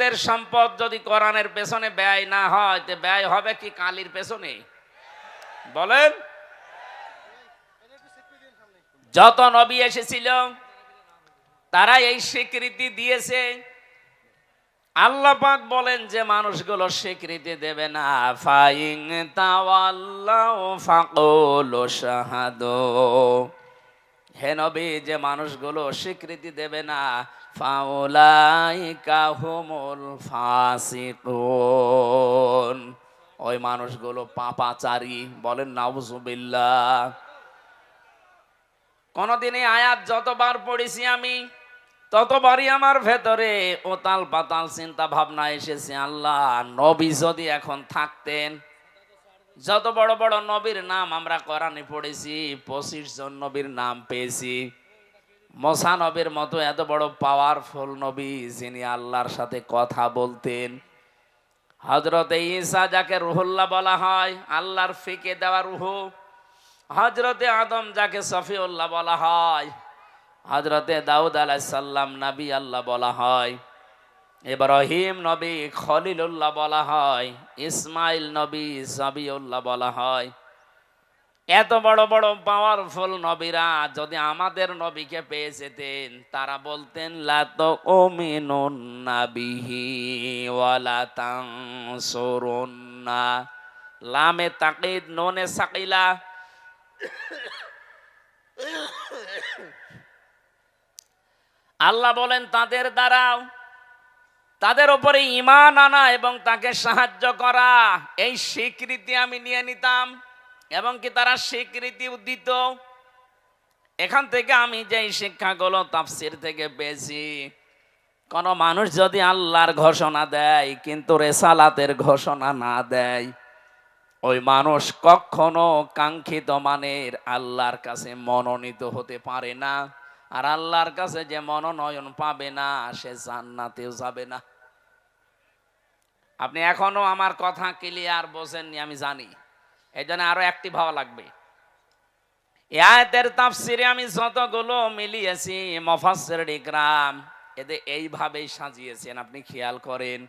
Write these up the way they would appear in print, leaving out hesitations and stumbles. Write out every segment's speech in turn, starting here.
তোমাদের সম্পদ যদি কোরআনের পেছনে ব্যয় না হয় তে ব্যয় হবে কি কালির পেছনে? বলেন। যত নবী এসেছিল তারা এই স্বীকৃতি দিয়েছে। আল্লাহ পাক বলেন যে মানুষগুলো স্বীকৃতি দেবে না, ফাইন তাওয়াল্লাউ ফাকুলু শাহাদু, হে নবী যে মানুষগুলো স্বীকৃতি দেবে না, ফাউলাইকা হুমুল ফাসিকুন, ওই মানুষগুলো পাপাচারী। বলেন নাউজুবিল্লাহ। কোনদিনই আয়াত যতবার পড়েছি আমি ততবারই আমার ভেতরে ওতাল পাতাল চিন্তা ভাবনা এসেছে, আল্লাহ নবী যদি এখন থাকতেন, যত বড় বড় নবীর নাম আমরা কোরআনে পড়েছি, 25 জন নবীর নাম পেয়েছি। মুসা নবীর মতো এত বড় পাওয়ারফুল নবী যিনি আল্লাহর সাথে কথা বলতেন, হযরতে ঈসা যাকে রুহুল্লাহ বলা হয়, আল্লাহর ফিকে দেওয়া রূহ, হযরতে আদম যাকে সফিউল্লাহ বলা হয়, হযরতে দাউদ আলাইহিস সালাম নবী আল্লাহ বলা হয়, ইব্রাহিম নবী খলিলুল্লাহ বলা হয়, ইসমাইল নবী সাবিউল্লাহ বলা হয়। এত বড় বড় পাওয়ারফুল নবীরা যদি আমাদের নবীকে পেয়ে যেতেন, তারা বলতেন লা তুমিনুন্না বিহি ওয়ালা তানসুরুন্না, লামে তাকিদ নুনে সাকিলা, আল্লাহ বলেন তাদের দ্বারাও তাদের উপরে ঈমান আনা এবং তাকে সাহায্য করা, এই স্বীকৃতি আমি নিয়ে নিতাম এবং কি তারা স্বীকৃতি দিত। এখান থেকে আমি যেই শিক্ষাগুলো তাফসীর থেকে পেয়েছি, কোন মানুষ যদি আল্লাহর ঘোষণা দেয় কিন্তু রেসালাতের ঘোষণা না দেয়, ওই মানুষ কখনো কাঙ্ক্ষিত মানের আল্লাহর কাছে মনোনীত হতে পারে না। আর আল্লাহর কাছে যে মনোনয়ন পাবে না, সে জান্নাতেও যাবে না। আপনি এখনো আমার কথা ক্লিয়ার বোঝেননি আমি জানি, এই জন্য আরো অ্যাক্টিভ হওয়া লাগবে। এই আয়াতের তাফসিরে আমি যতগুলো মিলিয়েছি, মুফাসসির ইকরাম এদের এইভাবেই সাজিয়েছেন, আপনি খেয়াল করেন।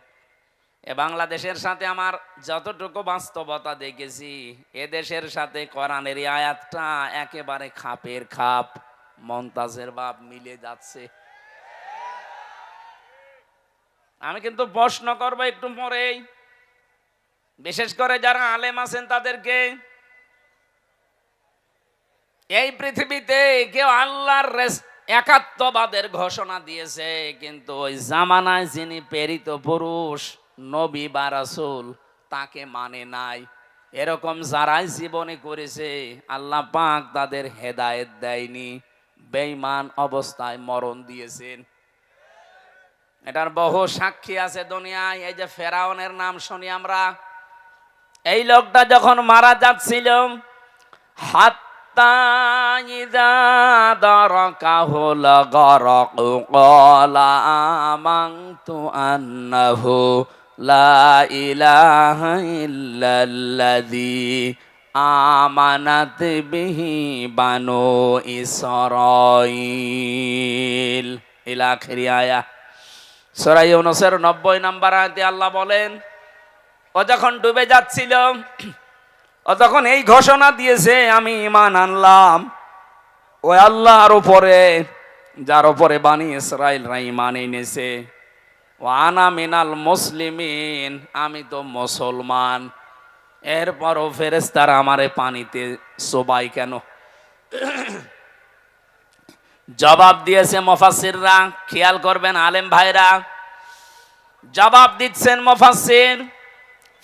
এ বাংলাদেশের সাথে আমার যতটুকু বাস্তবতা দেখেছি, এ দেশের সাথে কোরআনের এই আয়াতটা একেবারে খাপের খাপ, মমতাজের বাপ মিলে যাচ্ছে। আমি কিন্তু প্রশ্ন করবো একটু পরেই, বিশেষ করে যারা আলেম আছেন তাদেরকে। এই পৃথিবীতে কেউ আল্লাহর একাত্মবাদের ঘোষণা দিয়েছে, কিন্তু ওই জামানায় যিনি প্রেরিত পুরুষ নবী বা রাসূল তাকে মানে নাই। এরকম যারাই জীবনে করেছে, আল্লাহ পাক তাদের হেদায়েত দেয়নি, বেঈমান অবস্থায় মরণ দিয়েছেন। এটার বহু সাক্ষী আছে দুনিয়ায়। এই যে ফেরাউনের নাম শুনি আমরা, এই লোকটা যখন মারা যাচ্ছিল, হাত্তা ইযা দারাকাহুল গরক ক্বালা আমানতু আন্নাহু লা ইলাহা ইল্লাল্লাযী আমানাত বিহি বানু ইসরাঈল, ইলা আখির আয়াত। সূরা ইউনূসের 90 নম্বর আয়াতে আল্লাহ বলেন, ও যখন ডুবে যাচ্ছিল, ও তখন এই ঘোষণা দিয়েছে, আমি ঈমান আনলাম ওই আল্লাহর উপরে যার উপরে বানি ইসরাঈলরা ঈমান এনেছে। ওয়া আনা মিনাল মুসলিমিন, আমি তো মুসলমান। এরপরও ফেরেশতারা আমারে পানিতে চোবাই কেন? জবাব দিয়েছে মুফাসসিররা, খেয়াল করবেন আলেম ভাইরা, জবাব দিচ্ছেন মুফাসসির।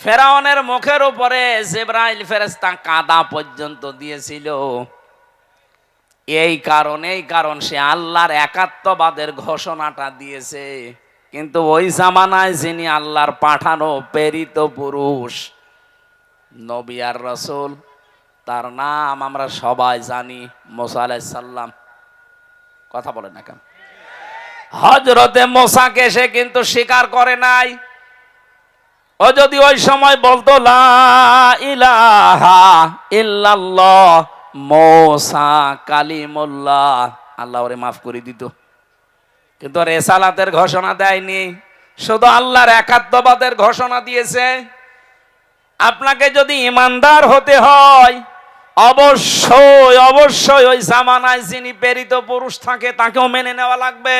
ফেরাউনের মুখের উপরে জিবরাইল ফেরেশতা কাদা পর্যন্ত দিয়েছিল। এই কারণ সে আল্লাহর একাত্মবাদের ঘোষণাটা দিয়েছে, কিন্তু ওই জামানায় যিনি আল্লাহর পাঠানো প্রেরিত পুরুষ নবী আর রাসূল, তার নাম আমরা সবাই জানি, মুসা আলাইহিস সালাম। কথা বলেন না কেন? হযরতে মুসাকে সে কিন্তু স্বীকার করে নাই। ও যদি ওই সময় বলতো লা ইলাহা ইল্লাল্লাহ মুসা কালিমুল্লাহ, আল্লাহ ওরে মাফ করে দিত। কিন্তু রেসালাতের ঘোষণা দেয়নি। শুধু আল্লাহর একাত্মবাদের ঘোষণা দিয়েছে। আপনাকে যদি ইমানদার হতে হয়, অবশ্যই অবশ্যই ওই জামানায় যিনি প্রেরিত পুরুষ থাকে তাকেও মেনে নেওয়া লাগবে।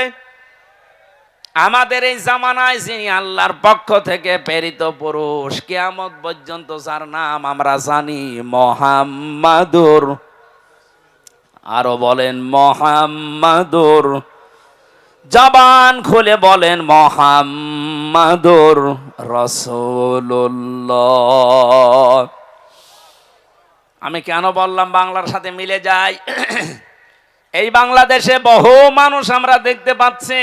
আমাদের এই জামানায় যিনি আল্লাহর পক্ষ থেকে প্রেরিত পুরুষ, কিয়ামত পর্যন্ত যার নাম আমরা জানি, মুহাম্মাদুর, আরো বলেন মুহাম্মাদুর, জবান খুলে বলেন মুহাম্মাদুর রাসূলুল্লাহ। আমি কেন বললাম বাংলার সাথে মিলে যায়? এই বাংলাদেশে বহু মানুষ আমরা দেখতে পাচ্ছি,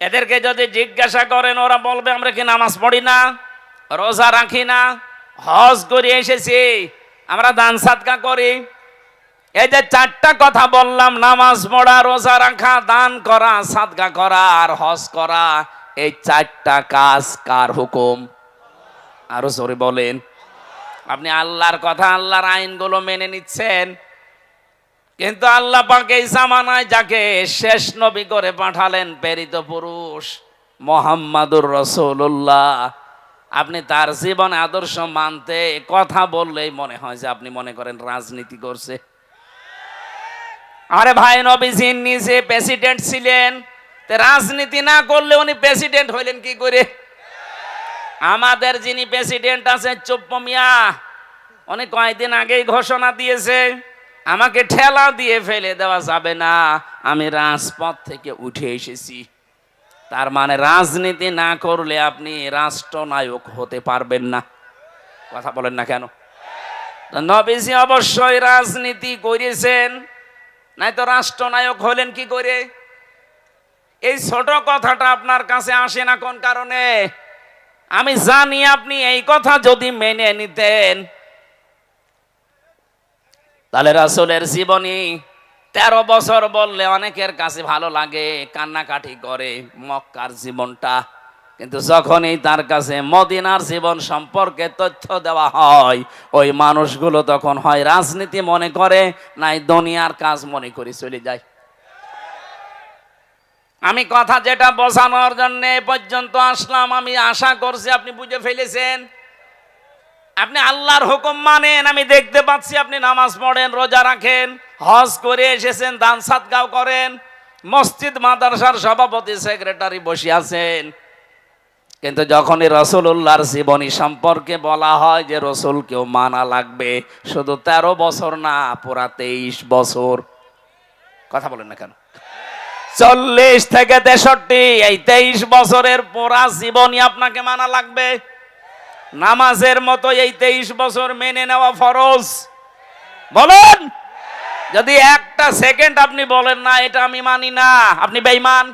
এদেরকে যদি জিজ্ঞাসা করেন ওরা বলবে আমরা কি নামাজ পড়ি না, রোজা রাখি না, হজ করে এসেছি, আমরা দান সাদকা করি। এই যে চারটা কথা বললাম, নামাজ পড়া, রোজা রাখা, দান করা, সাদকা করা আর হজ করা, এই চারটা কাজ কার হুকুম? আরো জোরে বলেন। আপনি আল্লাহর কথা, আল্লাহর আইনগুলো মেনে নিচ্ছেন, কিন্তু আল্লাহ পাক এই জামানায় যাকে শেষ নবী করে পাঠালেন, প্রেরিত পুরুষ মুহাম্মাদুর রাসূলুল্লাহ, আপনি তার জীবন আদর্শ মানতে কথা বললেই মনে হয় যে আপনি মনে করেন রাজনীতি করছে। আরে ভাই, নবীজি নিজে প্রেসিডেন্ট ছিলেন, রাজনীতি না করলে উনি প্রেসিডেন্ট হইলেন কি করে? আমাদের যিনি প্রেসিডেন্ট আছে চুপ্পু মিয়া, উনি কয়েকদিন আগেই ঘোষণা দিয়েছে আমাকে ঠেলা দিয়ে ফেলে দেওয়া যাবে না, আমি রাজপথ থেকে উঠে এসেছি। তার মানে রাজনীতি না করলে আপনি রাষ্ট্রনায়ক হতে পারবেন না। কথা বলেন না কেন? নবীজি অবশ্যই রাজনীতি করেছেন, নাই তো রাষ্ট্রনায়ক হলেন কি করে? এই ছোট কথাটা আপনার কাছে আসে না কোন কারণে? আমি জানি আপনি এই কথা যদি মেনে নিতেন, তাহলে রাসূলের জীবনী 13 বছর বললে অনেকের কাছে ভালো লাগে, কান্নাকাটি করে মক্কার জীবনটা, কিন্তু যখনই তার কাছে মদিনার জীবন সম্পর্কে তথ্য দেওয়া হয়, ওই মানুষগুলো তখন হয় রাজনীতি মনে করে, নাই দুনিয়ার কাজ মনে করে চলে যায়। আমি কথা যেটা বোঝানোর জন্য এ পর্যন্ত আসলাম, আমি আশা করছি আপনি বুঝে ফেলেছেন। আপনি আল্লাহর হুকুম মানেন, আমি দেখতে পাচ্ছি আপনি নামাজ পড়েন, রোজা রাখেন, হজ করে এসেছেন, দান সাদকাও করেন, মসজিদ মাদ্রাসার সভাপতি সেক্রেটারি বসে আছেন, কিন্তু যখনই রাসূলুল্লাহর জীবনী সম্পর্কে বলা হয় যে রাসূলকেও মানা লাগবে, শুধু 13 বছর না, পুরা 23 বছর। কথা বলেন না কেন? 40 থেকে 63, এই 23 বছরের পুরা জীবনী আপনাকে মানা লাগবে। নামাজের মতো এই 23 বছর মেনে নেওয়া ফরজ। বলেন, যদি একটা সেকেন্ড আপনি বলেন না এটা আমি মানি না, আপনি বেঈমান।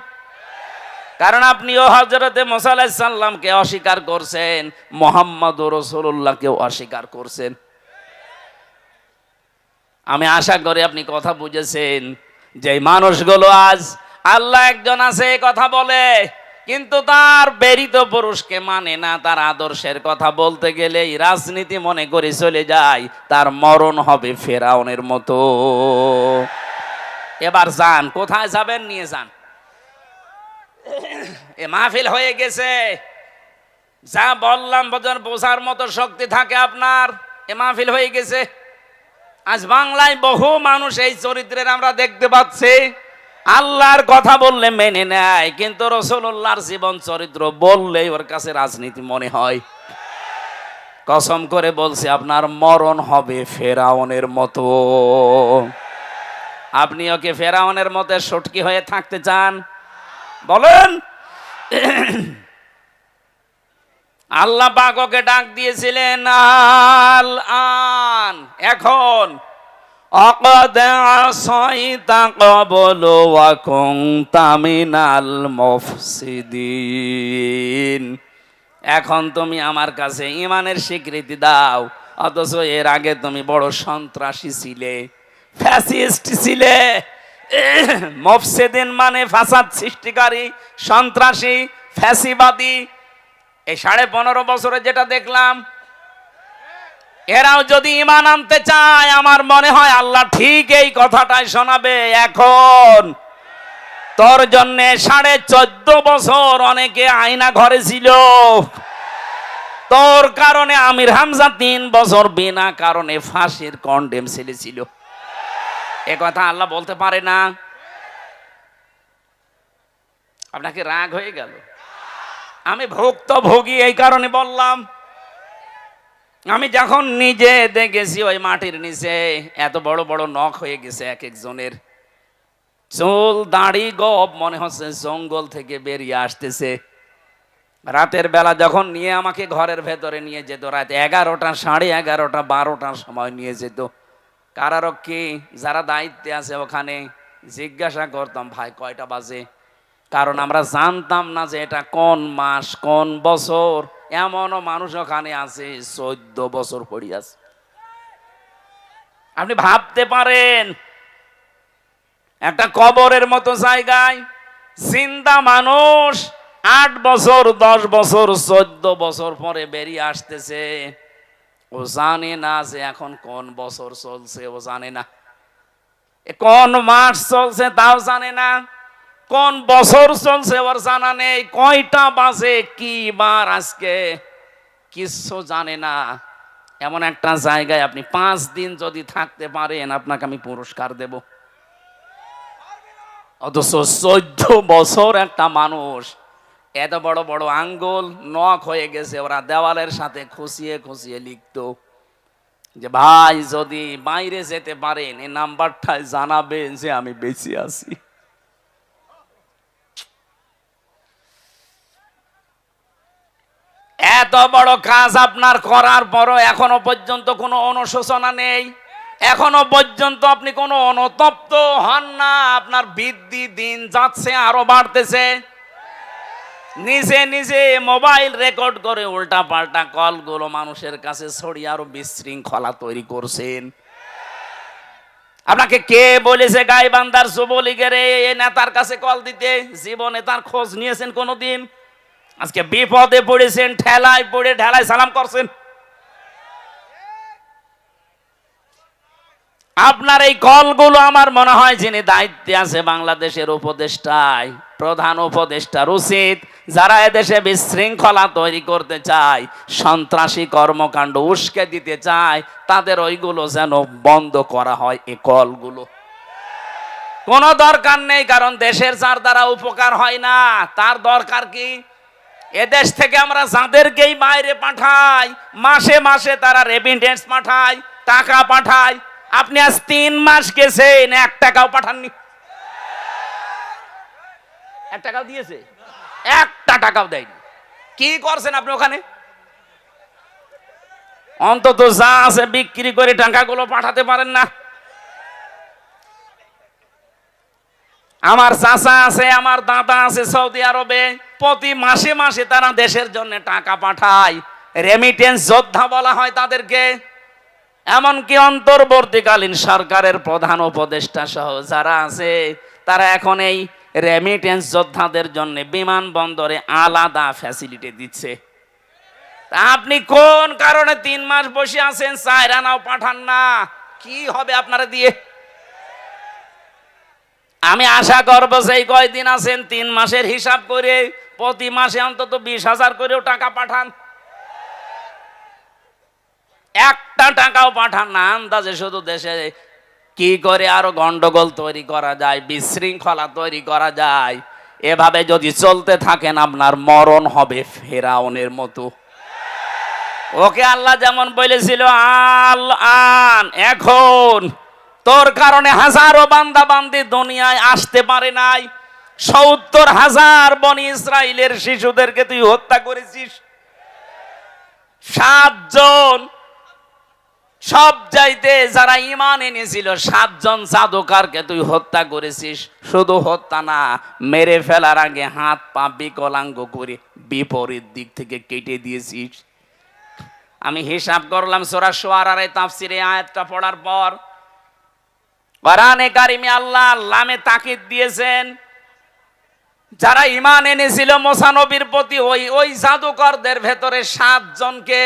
কারণ আপনিও হযরতে মুসা আলাইহিস সালামকে অস্বীকার করছেন, মুহাম্মদুর রাসূলুল্লাহকেও অস্বীকার করছেন। আমি আশা করি আপনি কথা বুঝেছেন। যে মানুষগুলো আজ আল্লাহ একজন আছে কথা বলে, কিন্তু তার প্রেরিত পুরুষকে মানে না, তার আদর্শের কথা বলতে গেলেই রাজনীতি মনে করে চলে যায়, তার মরণ হবে ফেরাউনের মতো। এবার যান, কোথায় যাবেন নিয়ে যান। এ মাহফিল হয়ে গেছে, যা বললাম বোঝার মতো শক্তি থাকে আপনার, এ মাহফিল হয়ে গেছে। আজ বাংলায় বহু মানুষ এই চরিত্রের আমরা দেখতে পাচ্ছি, আল্লাহর কথা বললে মেনে নেয়, কিন্তু রাসূলুল্লাহর জীবন চরিত্র বললেই ওর কাছে রাজনীতি মনে হয়। কসম করে বলছি, আপনার মরণ হবে ফেরাউনের মতো। আপনি ওকে ফেরাউনের মতো সটকি হয়ে থাকতে চান? বলেন। আল্লাহ পাক ওকে ডাক দিয়েছিলেন আল আন, এখন অকদ আসাইতা ক্বাবলু ওয়া কুনতা মিনাল মুফসিদিন, এখন তুমি আমার কাছে ঈমানের স্বীকৃতি দাও, অথচ এর আগে তুমি বড় সন্ত্রাসী ছিলে, ফ্যাসিস্ট ছিলে। মুফসিদিন মানে ফাসাদ সৃষ্টিকারী, সন্ত্রাসী, ফ্যাসিবাদী। এই 15.5 বছরে যেটা দেখলাম, এরাও যদি ঈমান আনতে চায়, আমার মনে হয় আল্লাহ ঠিক এই কথাটাই শোনাবে। এখন তোর জন্য 14.5 বছর অনেকে আয়না ঘরে ছিল, তোর কারণে আমির হামজা 3 বছর বিনা কারণে ফাঁসির কন্ডেম ছেলে ছিল। এ কথা আল্লাহ বলতে পারে না? আপনাকে রাগ হয়ে গেল? আমি ভুক্তভোগী এই কারণে বললাম। আমি যখন নিজে দেখেছি ওই মাটির নিচে এত বড় বড় নখ হয়ে গেছে এক একজনের, চুল দাড়ি গব মনে হচ্ছে জঙ্গল থেকে বেরিয়ে আসতেছে। রাতের বেলা যখন নিয়ে আমাকে ঘরের ভেতরে নিয়ে যেত, রাত 11টা, 11:30, 12টার সময় নিয়ে যেত, কারারক্ষী যারা দায়িত্বে আছে ওখানে জিজ্ঞাসা করতাম, ভাই কয়টা বাজে? কারণ আমরা জানতাম না যে এটা কোন মাস কোন বছর। এমনও মানুষ ওখানে আছে 14 বছর পড়ে আছে। আপনি ভাবতে পারেন একটা কবরের মতো জায়গায় জিন্দা মানুষ 8 বছর 10 বছর 14 বছর পরে বেরিয়ে আসতেছে। ও জানে না যে এখন কোন বছর চলছে, ও জানে না কোন মাস চলছে, তাও জানে না কোন বছর চলছে, ওর জানা নেই কয়টা বাজে কি বার আজকে, কিছু জানে না। এমন একটা জায়গায় আপনি 5 দিন যদি থাকতে পারেন আপনাকে আমি পুরস্কার দেব। অথচ 14 বছর একটা মানুষ, এত বড় বড় আঙ্গুল নখ হয়ে গেছে, ওরা দেওয়ালের সাথে খুশিয়ে খুশিয়ে লিখতো যে ভাই যদি বাইরে যেতে পারেন এই নাম্বারটায় জানাবেন যে আমি বেঁচে আছি। এত বড় কাজ আপনার করার পরও এখনো পর্যন্ত কোনো অনুশোচনা নেই, এখনো পর্যন্ত আপনি কোনো অনুতপ্ত হন না। আপনার বৃদ্ধি দিন যাচ্ছে আরো বাড়তেছে। নিজে নিজে মোবাইল রেকর্ড করে উল্টা পাল্টা কলগুলো মানুষের কাছে ছড়িয়ে আরো বিশৃঙ্খলা তৈরি করছেন। আপনাকে কে বলেছে গাইবান্ধার যুবলীগের এই নেতার কাছে কল দিতে? জীবনে তার খোঁজ নিয়েছেন কোনোদিন? আজকে বিপদে পড়েছেন, ঠেলায় পড়ে ঢেলায় সালাম করছেন। আপনার এই কলগুলো আমার মনে হয় যিনি দায়িত্বে আছে বাংলাদেশের উপদেষ্টায়, প্রধান উপদেষ্টার উচিত যারা এদেশে বিশৃঙ্খলা তৈরি করতে চায়, সন্ত্রাসী কর্মকাণ্ড উস্কে দিতে চায়, তাদের ওইগুলো যেন বন্ধ করা হয়। এই কলগুলো কোনো দরকার নেই, কারণ দেশের যার দ্বারা উপকার হয় না তার দরকার কি? এদেশ থেকে আমরা যাদেরকেই বাইরে পাঠাই, মাসে মাসে তারা রেমিটেন্স পাঠায়, টাকা পাঠায়। আপনি আজ 3 মাস গেছেন 1 টাকাও পাঠাননি। 1 টাকাও দিয়েছে? 1টা টাকাও দেয়নি। কি করছেন আপনি ওখানে? অন্তত যা আছে বিক্রি করে টাকাগুলো পাঠাতে পারেন না? আমার চাচা আছে, আমার দাদা আছে সৌদি আরবে, প্রতি মাসে মাসে তারা দেশের জন্য টাকা পাঠায়, রেমিটেন্স যোদ্ধা বলা হয় তাদেরকে। এমনকি অন্তর্বর্তীকালীন সরকারের প্রধান উপদেষ্টা সহ যারা আছে তারা এখন এই রেমিটেন্স যোদ্ধাদের জন্য বিমানবন্দরে আলাদা ফ্যাসিলিটি দিচ্ছে। আপনি কোন কারণে 3 মাস বসে আছেন, 4 আনাও পাঠান না? কি হবে আপনারা দিয়ে? আমি আশা করব সেই কয়দিন আছেন 3 মাসের হিসাব করে প্রতি মাসে অন্তত 20,000 করেও টাকা পাঠান। 1টা টাকাও পাঠান না। আন্দাজে শুধু দেশে কি করে আরো গন্ডগোল তৈরি করা যায়, বিশৃঙ্খলা তৈরি করা যায়। এভাবে যদি চলতে থাকেন আপনার মরণ হবে ফেরাউনের মতো। ওকে আল্লাহ যেমন বলেছিল আল আন, এখন তোর কারণে হাজারো বান্দা বান্দি দুনিয়ায় আসতে পারে নাই। 70,000 বনি ইসরাইলের শিশুদেরকে তুই হত্যা করেছিস। 7 জন সব চাইতে যারা ঈমান এনেছিল 7 জন জাদুকরকে তুই হত্যা করেছিস। শুধু হত্যা না, মেরে ফেলার আগে হাত পা বিকলাঙ্গ করে বিপরীত দিক থেকে কেটে দিয়েছিস। আমি হিসাব করলাম সূরা শুআরার এই তাফসিরে আয়াতটা পড়ার পর কোরআনে কারিমে আল্লাহ লামে তাকিদ দিয়েছেন যারা ঈমান এনেছিল মুসা নবীর প্রতি, ওই জাদুকরদের ভেতরে 7 জনকে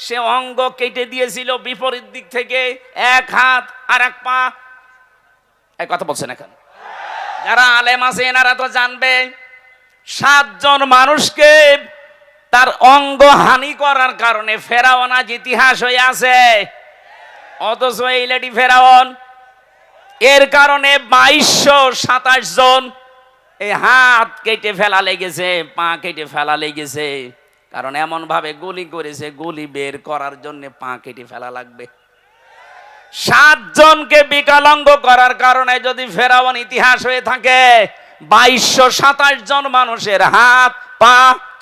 সে অঙ্গ কেটে দিয়েছিল বিপরীত দিক থেকে, 1 হাত আর 1 পা। এই কথা বলছেন এখন? যারা আলেম আছে এনারা তো জানবে, 7 জন মানুষকে তার অঙ্গ হানি করার কারণে ফেরাউন আজ ইতিহাস হয়ে আছে। অথচ এই লেডি ফেরাউন, এর কারণে 2227 জন এই হাত কেটে ফেলা লেগেছে, পা কেটে ফেলা লেগেছে। কারণ এমন ভাবে গুলি করেছে, গুলি বের করার জন্য পা কেটে ফেলা লাগবে। 7 জনকে বিকলাঙ্গ করার কারণে যদি ফেরাউন ইতিহাস হয়ে থাকে, 2227 জন মানুষের হাত, পা,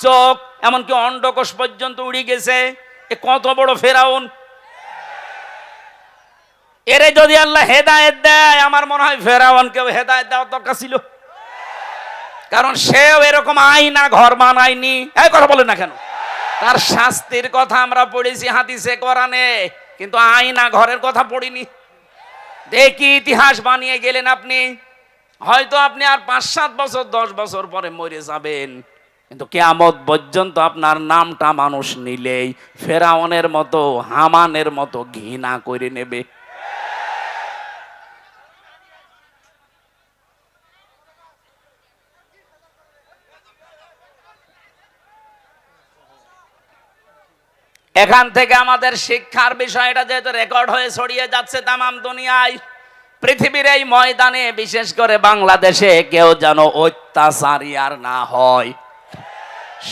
চোখ, এমনকি অন্ডকোষ পর্যন্ত উড়ে গেছে। এ কত বড় ফেরাউন! এরে যদি আল্লাহ হেদায়েত দেয়, আমার মনে হয় ফেরাউনকেও হেদায়েত দেওয়ার দরকার ছিল। কারণ সেও এরকম আয়না ঘর বানায়নি। এই কথা বলেন না কেন? তার শাস্তির কথা আমরা পড়েছি হাদিসে, কোরআনে, কিন্তু আয়না ঘরের কথা পড়িনি। দেখি ইতিহাস বানিয়ে গেলেন আপনি। হয়তো আপনি আর 5-7 বছর 10 বছর পরে মরে যাবেন, কিন্তু কিয়ামত পর্যন্ত আপনার নামটা মানুষ নিলেই ফেরাউনের মতো, হামানের মতো ঘৃণা করে নেবে। এখান থেকে আমাদের শিক্ষার বিষয়টা যেহেতু রেকর্ড হয়ে ছড়িয়ে যাচ্ছে তামাম দুনিয়ায়, পৃথিবীর এই ময়দানে, বিশেষ করে বাংলাদেশে, কেউ যেন অত্যাচারী আর না হয়।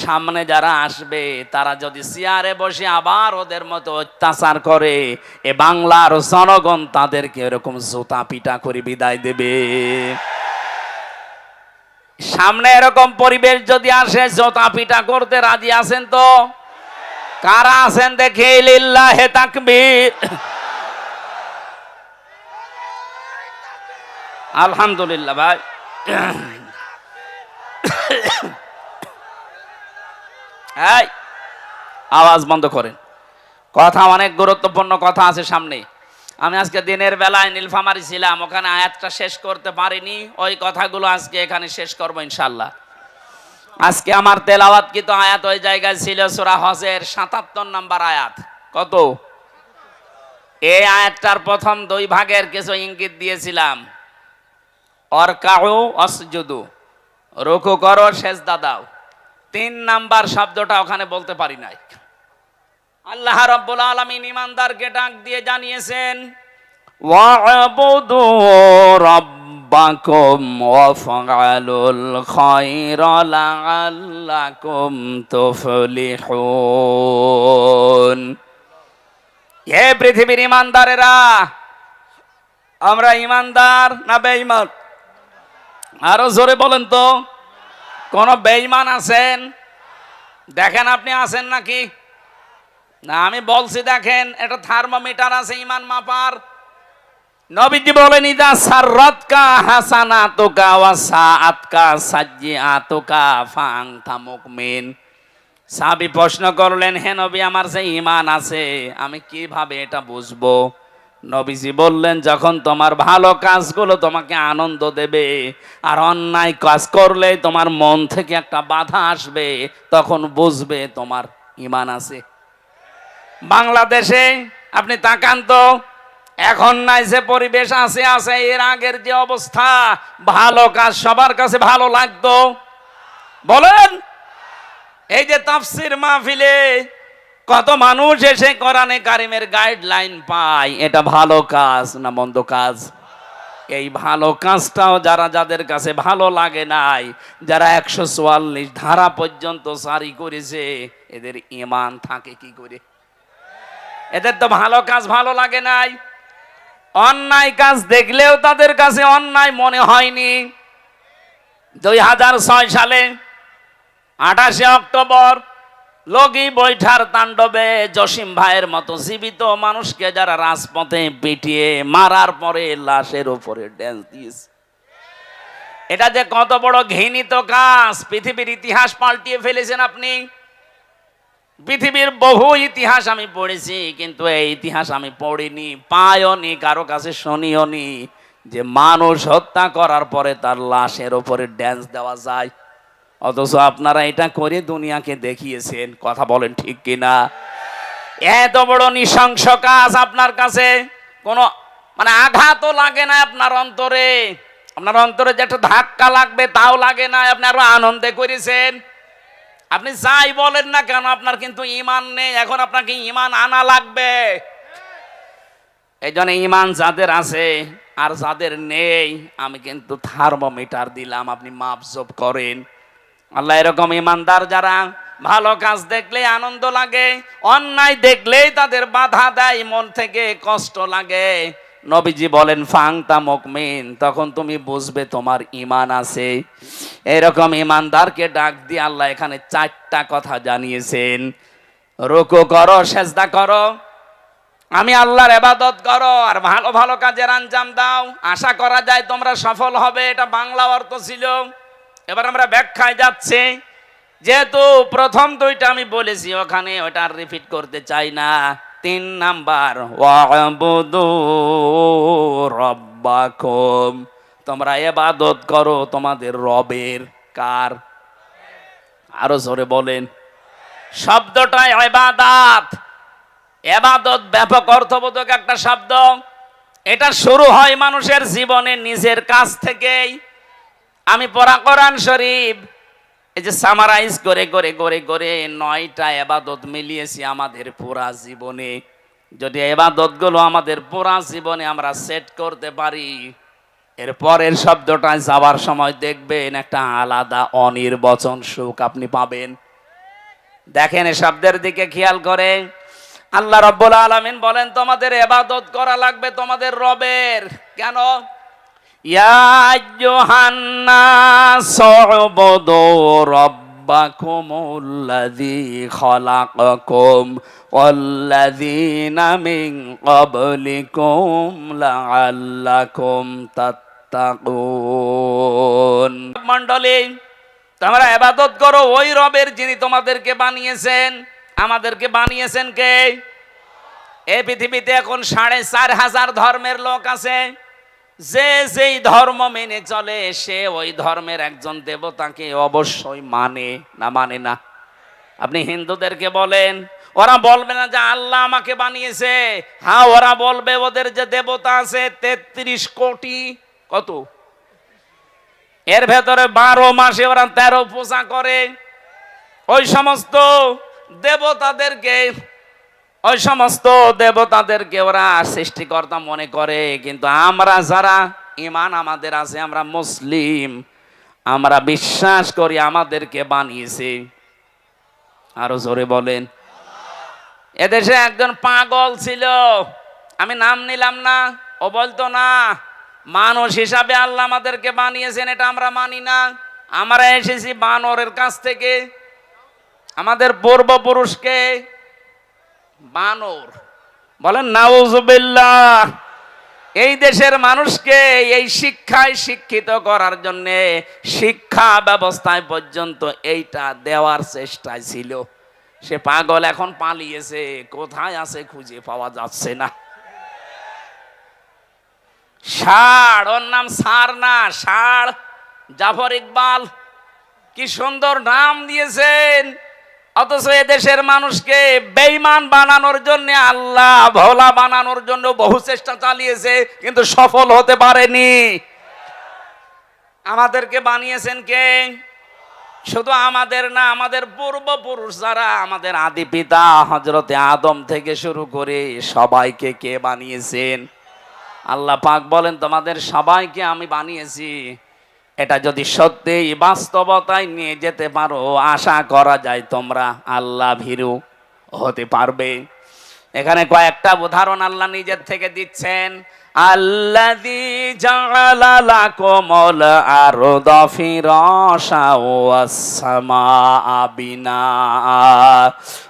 সামনে যারা আসবে তারা যদি চেয়ারে বসে আবার ওদের মতো অত্যাচার করে, এ বাংলার জনগণ তাদেরকে এরকম জুতা পিটা করে বিদায় দেবে। সামনে এরকম পরিবেশ যদি আসে, জুতা পিটা করতে রাজি আছেন তো? কারা আছেন দেখে? লিল্লাহে তাকবীর। আলহামদুলিল্লাহ ভাই। এই আওয়াজ বন্ধ করেন, কথা অনেক গুরুত্বপূর্ণ কথা আছে সামনে। আমি আজকে দিনের বেলায় নীলফামারী ছিলাম, ওখানে আয়াতটা শেষ করতে পারিনি। ওই কথাগুলো আজকে এখানে শেষ করবো ইনশাআল্লাহ। আজকে আমার তেলাওয়াত কিন্তু আয়াত ওই জায়গায় ছিল সূরা হজের 77 নম্বর আয়াত। কত? এই আয়াতটার প্রথম 2 ভাগের কিছু ইঙ্গিত দিয়েছিলাম। অরকাউ অসজুদু, রুকু করো, সেজদা দাও। 3 নাম্বার শব্দটা ওখানে বলতে পারি নাই। আল্লাহ রাব্বুল আলামিন ঈমানদারকে ডাক দিয়ে জানিয়েছেন, ওয়া'বুদু রাব্বাকুম ওয়াফআলুল খায়রা লাআল্লাকুম তুফলিহুন। হে পৃথিবীর ঈমানদারেরা, আমরা ঈমানদার না বেঈমান? আরো জোরে বলেন তো। কোন বেঈমান আছেন? দেখেন আপনি আছেন নাকি? না, আমি বলছি দেখেন, এটা থার্মোমিটার আছে ঈমান মাপার। নবীজি বলেন, ইদা সাররাতকা হাসানাতুকা ওয়া সাআতকা সাজ্জিআতুকা ফাআনতা মুমিন। সাহাবী প্রশ্ন করলেন, হে নবী, আমার যে ঈমান আছে আমি কিভাবে এটা বুঝবো? নবীজি বললেন, যখন তোমার ভালো কাজগুলো তোমাকে আনন্দ দেবে, আর অন্যায় কাজ করলে তোমার মন থেকে একটা বাধা আসবে, তখন বুঝবে তোমার ঈমান আছে। বাংলাদেশে আপনি তাকান তো, এখন নাই যে পরিবেশ আছে, এর আগের যে অবস্থা, ভালো কাজ সবার কাছে ভালো লাগতো? বলেন। এই যে তাফসীর মাহফিলে কত মানুষ এসে কোরআনে কারিমের গাইডলাইন পায়, এটা ভালো কাজ না মন্দ কাজ? এই ভালো কাজটাও যাদের কাছে ভালো লাগে নাই, যারা 144 ধারা পর্যন্ত জারি করেছে, এদের ঈমান থাকে কি করে? এদের তো ভালো কাজ ভালো লাগে নাই। অন্যায় কাজ দেখলেও তাদের কাছে অন্যায় মনে হয়নি। 2006 সালে 28 অক্টোবর লগি বৈঠার তাণ্ডবে জসিম ভাইয়ের মতো জীবিত মানুষকে যারা রাজপথে পিটিয়ে মারার পরে লাশের উপরে ড্যান্স দিয়েছে, এটা যে কত বড় ঘৃণিত কাজ! পৃথিবীর ইতিহাস পাল্টিয়ে ফেলেছেন আপনি। পৃথিবীর বহু ইতিহাস আমি পড়েছি, কিন্তু এই ইতিহাস আমি পড়িনি, পাইওনি, কারো কাছে শুনিওনি যে মানুষ হত্যা করার পরে তার লাশের উপরে ড্যান্স দেওয়া যায়। অথচ আপনারা এটা করে দুনিয়াকে দেখিয়েছেন। কথা বলেন ঠিক কিনা? এত বড় নৃশংস কাজ আপনার কাছে কোনো আঘাতও লাগে না আপনার অন্তরে? আপনার অন্তরে যে একটা ধাক্কা লাগবে তাও লাগে না, আপনি আরো আনন্দে করেছেন। আপনি যাই বলেন না কেন, আপনার কিন্তু ঈমান নেই, এখন আপনাকে ঈমান আনা লাগবে। এই জন্য ঈমান যাদের আছে আর যাদের নেই, আমি কিন্তু থার্মোমিটার দিলাম, আপনি মাপজোপ করেন। আল্লাহ এরকম ঈমানদার যারা ভালো কাজ দেখলে আনন্দ লাগে, অন্যায় দেখলেই তাদের বাধা দেয়, মন থেকে কষ্ট লাগে। নবীজি বলেন ফাংতা মুকমিন, তখন তুমি বুঝবে তোমার ঈমান আছে। এরকম ঈমানদারকে ডাক দিয়ে আল্লাহ এখানে 4টা কথা জানিয়েছেন। রুকু করো, সেজদা করো, আমি আল্লাহর ইবাদত করো, আর ভালো ভালো কাজের আঞ্জাম দাও, আশা করা যায় তোমরা সফল হবে। এটা বাংলা অর্থ ছিল। এবার আমরা ব্যাখ্যায় যাচ্ছি। যেহেতু প্রথম 2টা আমি বলেছি, ওখানে ওটা রিপিট করতে চাই না। 3 নাম্বার, ওয়াবুদু রাব্বাকুম, তোমরা ইবাদত করো তোমাদের রবের। কার? আরো জোরে বলেন। শব্দটাই ইবাদত। ইবাদত ব্যাপক অর্থবোধক একটা শব্দ। এটা শুরু হয় মানুষের জীবনে নিজের কাছ থেকেই। আমি পড়া কোরআন শরীফ এই যে সামারাইজ করে করে করে করে 9টা ইবাদত মিলিয়েছি আমাদের পুরা জীবনে। যদি ইবাদতগুলো আমাদের পুরা জীবনে আমরা সেট করতে পারি, এর পরের শব্দটা যাওয়ার সময় দেখবেন একটা আলাদা অনির্বচন সুখ আপনি পাবেন। দেখেন এই শব্দের দিকে খেয়াল করে। আল্লাহ রাব্বুল আলামিন বলেন তোমাদের ইবাদত করা লাগবে তোমাদের রবের। কেন? ইয়া আইয়ুহান নাস উবুদু রাব্বাকুমুল্লাযী খালাকাকুম ওয়াল্লাযীনা মিন ক্বাবলিকুম লাআল্লাকুম তাত্তাকুন। মণ্ডলী, তোমরা ইবাদত করো ওই রবের যিনি তোমাদেরকে বানিয়েছেন। আমাদেরকে বানিয়েছেন কে? এই পৃথিবীতে এখন 4,500 ধর্মের লোক আছে। যে যেই ধর্ম মেনে চলে সে ওই ধর্মের একজন দেবতাকে অবশ্যই মানে না। মানে না? আপনি হিন্দুদেরকে বলেন, ওরা বলবে না যে আল্লাহ আমাকে বানিয়েছে। হ্যাঁ, ওরা বলবে ওদের যে দেবতা আছে 33 কোটি। কত? এর ভেতরে 12 মাসে ওরা 13 পূজা করে। ওই সমস্ত দেবতাদেরকে ওরা সৃষ্টিকর্তা মনে করে। কিন্তু আমরা যারা ঈমান আমাদের আছে, আমরা মুসলিম, আমরা বিশ্বাস করি আমাদেরকে বানিয়েছে। আরো জোরে বলেন। এদেশে একজন পাগল ছিল, আমি নাম নিলাম না, ও বলতো না মানুষ হিসাবে আল্লাহ আমাদেরকে বানিয়েছেন, এটা আমরা মানি না, আমরা এসেছি বানরের কাছ থেকে। আমাদের পূর্বপুরুষকে বানর বলেন, নাউজুবিল্লাহ। এই দেশের মানুষকে এই শিক্ষায় শিক্ষিত করার জন্য শিক্ষা ব্যবস্থায় পর্যন্ত এইটা দেওয়ার চেষ্টায় ছিল। সে পাগল এখন পালিয়েছে, কোথায় আছে খুঁজে পাওয়া যাচ্ছে না। ষাঁড়, ওর নাম সার না, ষাঁড়। জাফর ইকবাল কি সুন্দর নাম দিয়েছেন। অথচ এদেশের মানুষকে বেঈমান বানানোর জন্য, আল্লাহ ভোলা বানানোর জন্য বহু চেষ্টা চালিয়েছে, কিন্তু সফল হতে পারেনি। আমাদেরকে বানিয়েছেন কে? শুধু আমাদের না, আমাদের পূর্বপুরুষ যারা, আমাদের আদি পিতা হযরতে আদম থেকে শুরু করে সবাইকে কে বানিয়েছেন? আল্লাহ পাক বলেন তোমাদের সবাইকে আমি বানিয়েছি। এটা যদি সত্যি বাস্তবতায় নিয়ে যেতে পারো, আশা করা যায় তোমরা আল্লাহ ভীরু হতে পারবে। এখানে কয়েকটা উদাহরণ আল্লাহ নিজের থেকে দিচ্ছেন। আল্লাযী জাআলা লাকুমুল আরদা ফিরাশা ওয়াস সামাআ বিনাআ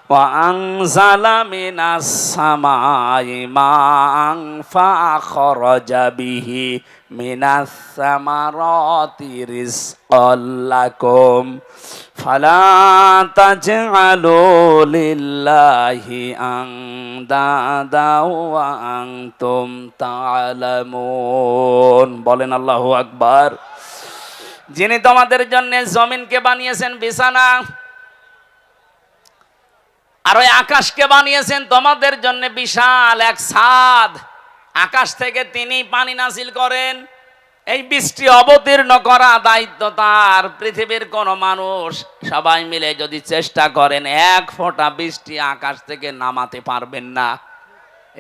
ওয়া আনজালা মিনাস সামাই মা'আন ফাআখরাজা বিহি মিনাস সামারাতি রিজকাল লাকুম ফালা তাজআলু লিল্লাহি আনদাদা ওয়া আনতুম তা'লামুন। বলেন আল্লাহু আকবার। যিনি তোমাদের জন্য জমিনকে বানিয়েছেন বিছানা, আর ওই আকাশকে বানিয়েছেন তোমাদের জন্য বিশাল এক ছাদ। আকাশ থেকে তিনি পানি নাজিল করেন, এই বৃষ্টি অবতীর্ণ করা দায়িত্ব তার। পৃথিবীর কোন মানুষ সবাই মিলে যদি চেষ্টা করেন, এক ফোঁটা বৃষ্টি আকাশ থেকে নামাতে পারবেন না।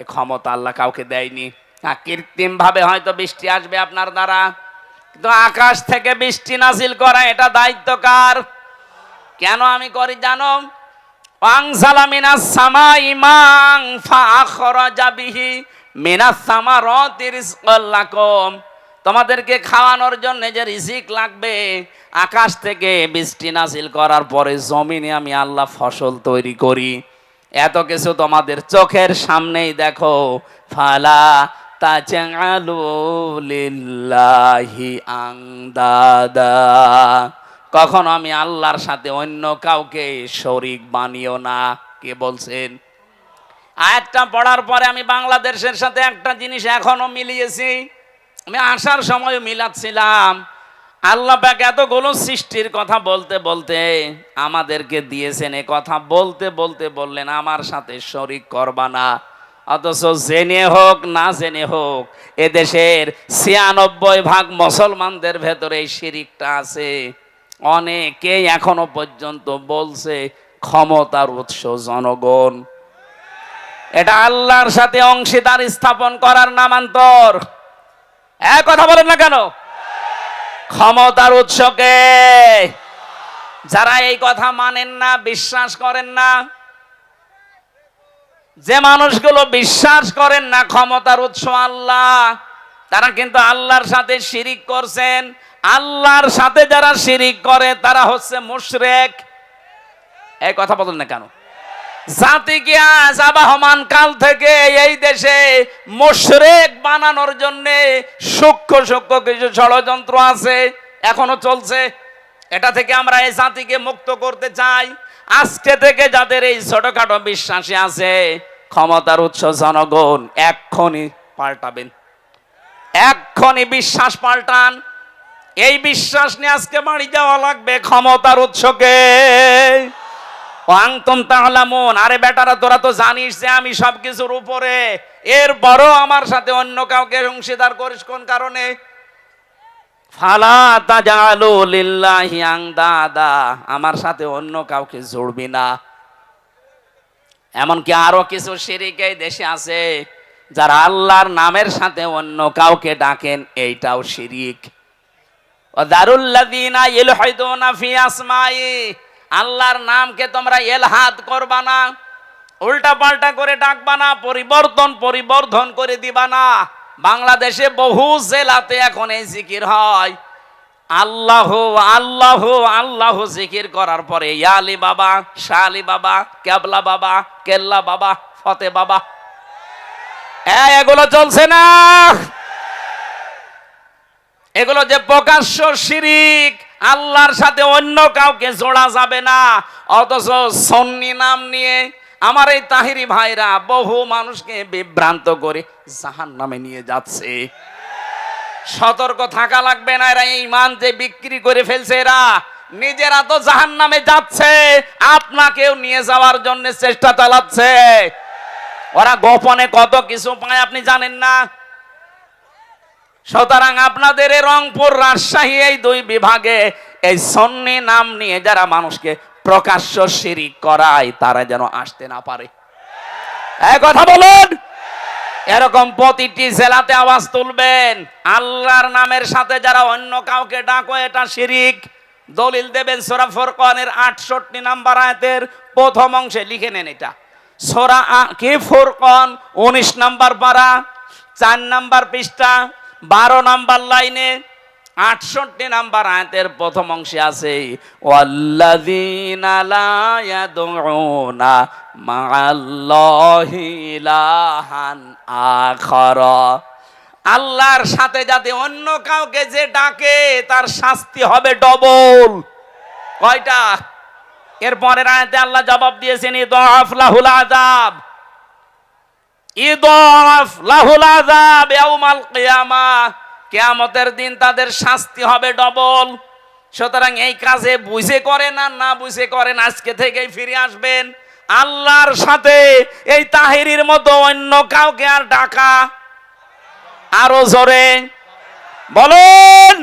এ ক্ষমতা আল্লাহ কাউকে দেয়নি। কৃত্রিম ভাবে হয়তো বৃষ্টি আসবে আপনার দ্বারা, কিন্তু আকাশ থেকে বৃষ্টি নাজিল করা এটা দায়িত্ব কার? কেন আমি করি জানো? আনজালা মিনাস সামাই মাং ফাখরাজা বিহি মিনাস সামারাতি রিজকাল লাকুম। তোমাদেরকে খাওয়ানোর জন্য যে রিজিক লাগবে, আকাশ থেকে বৃষ্টি নাজিল করার পরে জমিনে আমি আল্লাহ ফসল তৈরি করি। এত কিছু তোমাদের চোখের সামনেই দেখো। ফালা তাজালু লিল্লাহি আনদাদা। কখনো আমি আল্লাহর সাথে অন্য কাউকে শরীক বানিও না। কে বলছেন? আয়াতটা পড়ার পরে আমি বাংলাদেশের সাথে একটা জিনিস এখনো মিলিয়েছি। আমি আসার সময় মিলাচ্ছিলাম। আল্লাহ পাক এতগুলো সৃষ্টির কথা বলতে বলতে আমাদেরকে দিয়েছেন, এ কথা বলতে বলতে বললেন আমার সাথে শরীক করবা না। অথচ জেনে হোক না জেনে হোক এদেশের ৯৬% মুসলমানদের ভেতরে এই শিরিকটা আছে। অনেকেই এখনো পর্যন্ত বলছে ক্ষমতার উৎস জনগণ। এটা আল্লাহর সাথে অংশীদার স্থাপন করার নামান্তর। এক কথা বলেন না কেন? ক্ষমতার উৎসকে যারা এই কথা মানেন না, বিশ্বাস করেন না, যে মানুষগুলো বিশ্বাস করেন না ক্ষমতার উৎস আল্লাহ, তারা কিন্তু আল্লাহর সাথে শিরিক করছেন। আল্লাহর সাথে যারা শিরিক করে তারা হচ্ছে মুশরিক। এই কথা বলেন না কেন? জাতিকে আজ আবহমান কাল থেকে এই দেশে মুশরিক বানানোর জন্য সূক্ষ্ম সূক্ষ্ম কিছু ষড়যন্ত্র আছে, এখনো চলছে। এটা থেকে আমরা এই জাতিকে মুক্ত করতে চাই। আজকে থেকে যাদের এই ছোটখাটো বিশ্বাসী আছে, ক্ষমতার উৎস জনগণ, এক্ষুনি পাল্টাবেন, এক্ষুনি বিশ্বাস পাল্টান। এই বিশ্বাস নিয়ে আজকে বাড়ি যাওয়া লাগবে। ক্ষমতার উৎসকে আনতুম তাআলামুন। আরে বেটারা, তোরা তো জানিস যে আমি সবকিছুর উপরে, এরপরও আমার সাথে অন্য কাউকে অংশীদার করিস কোন কারণে? ফালা তাজালু লিল্লাহি আনদাদা। আমার সাথে অন্য কাউকে জড়বি না। এমনকি আরো কিছু শিরিক এই দেশে আছে, যারা আল্লাহর নামের সাথে অন্য কাউকে ডাকেন, এইটাও শিরিক। ওয়াদারুল্লাযীনা ইলহাদুনা ফি আসমাই। আল্লাহর নামকে তোমরা এলহাদ করবা না, উল্টা পাল্টা করে ডাকবা না, পরিবর্ধন করে দিবা না। বাংলাদেশে বহু জেলাতে এখন এই জিকির হয়। আল্লাহ আল্লাহ আল্লাহ জিকির করার পরে ইয়ালি বাবা, শালি বাবা, কেবলা বাবা, কেল্লা বাবা, ফতে বাবা, এগুলো চলছে না। এগুলো যে প্রকাশ্য শিরিক, আল্লাহর সাথে অন্য কাউকে জোড়া যাবে না। অথচ সুন্নি নাম নিয়ে আমার এই তাহিরি ভাইরা বহু মানুষকে বিভ্রান্ত করে জাহান্নামে নিয়ে যাচ্ছে। সতর্ক থাকা লাগবে না। এরা ঈমান যে বিক্রি করে ফেলছে, এরা নিজেরা তো জাহান্নামে যাচ্ছে, আপনাকেও নিয়ে যাওয়ার জন্য চেষ্টা চালাচ্ছে। ওরা গোপনে কত কিছু পায় আপনি জানেন না। সুতরাং আপনাদের এই রংপুর, রাজশাহী এই দুই বিভাগে এই সুন্নি নাম নিয়ে যারা মানুষকে প্রকাশ্য শিরিক করায়, তারা যেন আসতে না পারে। এই কথা বলুন। এরকম প্রতিটি জেলাতে আওয়াজ তুলবেন। আল্লাহর নামের সাথে যারা অন্য কাউকে ডাকো, এটা শিরিক। দলিল দেবেন সূরা ফুরকানের 68 নম্বর আয়াতের প্রথম অংশে লিখে নেন। এটা সূরা কি ফুরকান 19 নম্বর পারা, 4 নম্বর পৃষ্ঠা, 12 নম্বর লাইনে 68 নম্বর আয়াতের প্রথম অংশে আছে, ওয়াল্লাযীনা লা ইয়াদউনা মা'আল্লাহি ইলাহান আখারা। আল্লাহর সাথে যাতে অন্য কাউকে যে ডাকে, তার শাস্তি হবে ডবল। কয়টা? এর পরের আয়াতে আল্লাহ জবাব দিয়েছেন, ইদাফ লাহুল আযাব, ইদাফ লাহুল আযাব ইয়াউমাল কিয়ামাহ। কিয়ামতের দিন তাদের শাস্তি হবে ডবল। সুতরাং এই কাজে বুঝে করেন আর না বুঝে করেন, আজকে থেকেই ফিরে আসবেন। আল্লাহর সাথে এই তাহিরির মতো অন্য কাউকে আর ডাকা, আরো জোরে বলুন।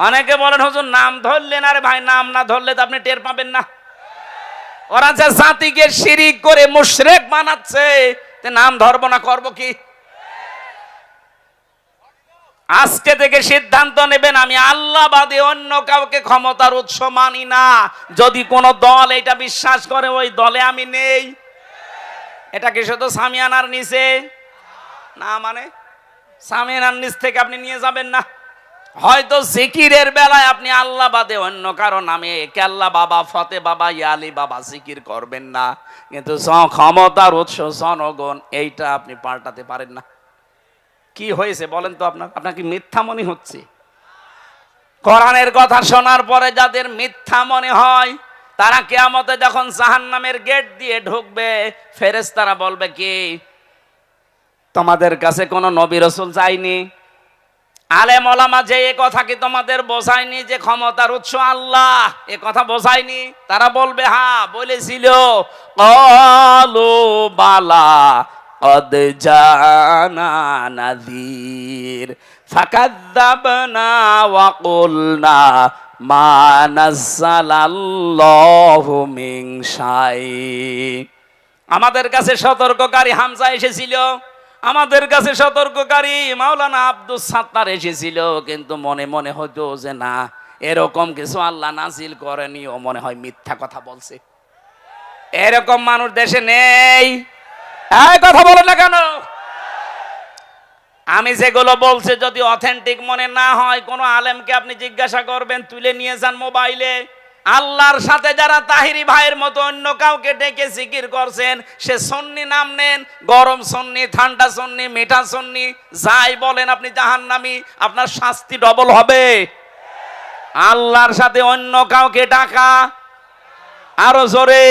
অনেকে বলেন হুজুর নাম ধরলেন, আরে ভাই নাম না ধরলে তো আপনি টের পাবেন না। ওরা যে জাতিকে শিরিক করে মুশরিক বানাচ্ছে, তে নাম ধরবো না করব কি? আজকে থেকে সিদ্ধান্ত নেবেন, আমি আল্লাহ বাদে অন্য কাউকে ক্ষমতার উৎস মানি না। যদি কোন দল এটা বিশ্বাস করে ওই দলে আমি নেই। এটা কি শুধু সামিয়ানার নিচে না? মানে সামিয়ানার নিচ থেকে আপনি নিয়ে যাবেন না। হয়তো জিকিরের বেলায় আপনি আল্লাহ বাদে অন্য কারো নামে কেল্লা বাবা, ফতে বাবা, ইয়ালি বাবা জিকির করবেন না, কিন্তু ক্ষমতার উৎস জনগণ, এইটা আপনি পাল্টাতে পারেন না। কি হয়েছে বলেন তো? আপনার কি মিথ্যা মনে হচ্ছে? কোরআনের কথা শোনার পরে যাদের মিথ্যা মনে হয়, তারা কিয়ামতে যখন জাহান্নামের গেট দিয়ে ঢুকবে, ফেরেশতারা বলবে কি, তোমাদের কাছে কোনো নবী রাসূল যায়নি? আলেম ওলামা যে এ কথা কি তোমাদের বোঝায়নি যে ক্ষমতার উৎস আল্লাহ? এ কথা বোঝায়নি? তারা বলবে হ্যাঁ বলেছিল। ক্বালু বালা কদ জানা নাযীর ফাকাযযাবনা ওয়া কুলনা মা নাযালাল্লাহু মিন শাই। আমাদের কাছে সতর্ককারী হামজা এসেছিল, আমাদের কাছে সতর্ককারী মাওলানা আব্দুস সাত্তার এসেছিল, কিন্তু মনে মনে হতো যে না, এরকম কিছু আল্লাহ নাজিল করেনি, ও মনে হয় মিথ্যা কথা বলছে। এরকম মানুষ দেশে নেই? এই কথা বলেন না কেন? আমি যেগুলো বলছি যদি অথেন্টিক মনে না হয়, কোন আলেমকে আপনি জিজ্ঞাসা করবেন, তুলে নিয়ে যান মোবাইলে। আল্লাহর সাথে যারা তাহিরি ভাইয়ের মতো অন্য কাউকে ডেকে জিকির করছেন, সে সুন্নি নাম নেন, গরম সুন্নি, ঠান্ডা সুন্নি, মিঠা সুন্নি, যাই বলেন আপনি জাহান্নামী, আপনার শাস্তি ডবল হবে। আল্লাহর সাথে অন্য কাউকে ডাকা, আরো জোরে।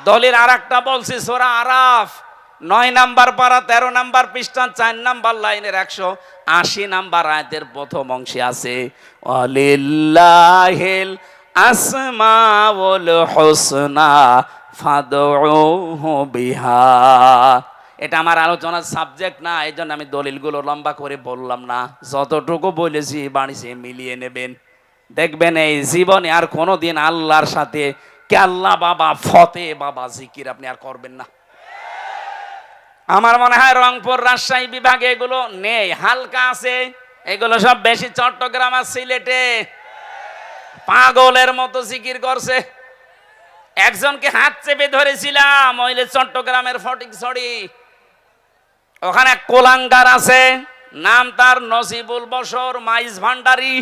দলিল আর একটা বলছি, সূরা আরাফ 9 নাম্বার পারা 13 নাম্বার পৃষ্ঠা 4 নাম্বার লাইনের 180 নাম্বার আয়াতের প্রথম অংশে আছে, ওয়ালিল্লাহিল আসমাউল হুসনা ফাদউহু বিহা। এটা আমার আলোচনার সাবজেক্ট না, এই জন্য আমি দলিলগুলো লম্বা করে বললাম না। যতটুকু বলেছি বাড়িতে মিলিয়ে নেবেন, দেখবেন এই জীবনে আর কোনোদিন আল্লাহর সাথে কেল্লা বাবা, ফতে বাবা জিকির আপনি আর করবেন না। আমার মনে হয় রংপুর, রাজশাহী বিভাগে এগুলো নেই, হালকা আছে। এগুলো সব বেশি চট্টগ্রাম আর সিলেটে পাগলের মতো জিকির করছে। একজনকে হাত চেপে ধরেছিলাম, ওইলে চট্টগ্রামের ফটিকছড়ি, ওখানে এক কোলাঙ্গার আছে, নাম তার নজিবুল বশর মাইজ ভান্ডারি।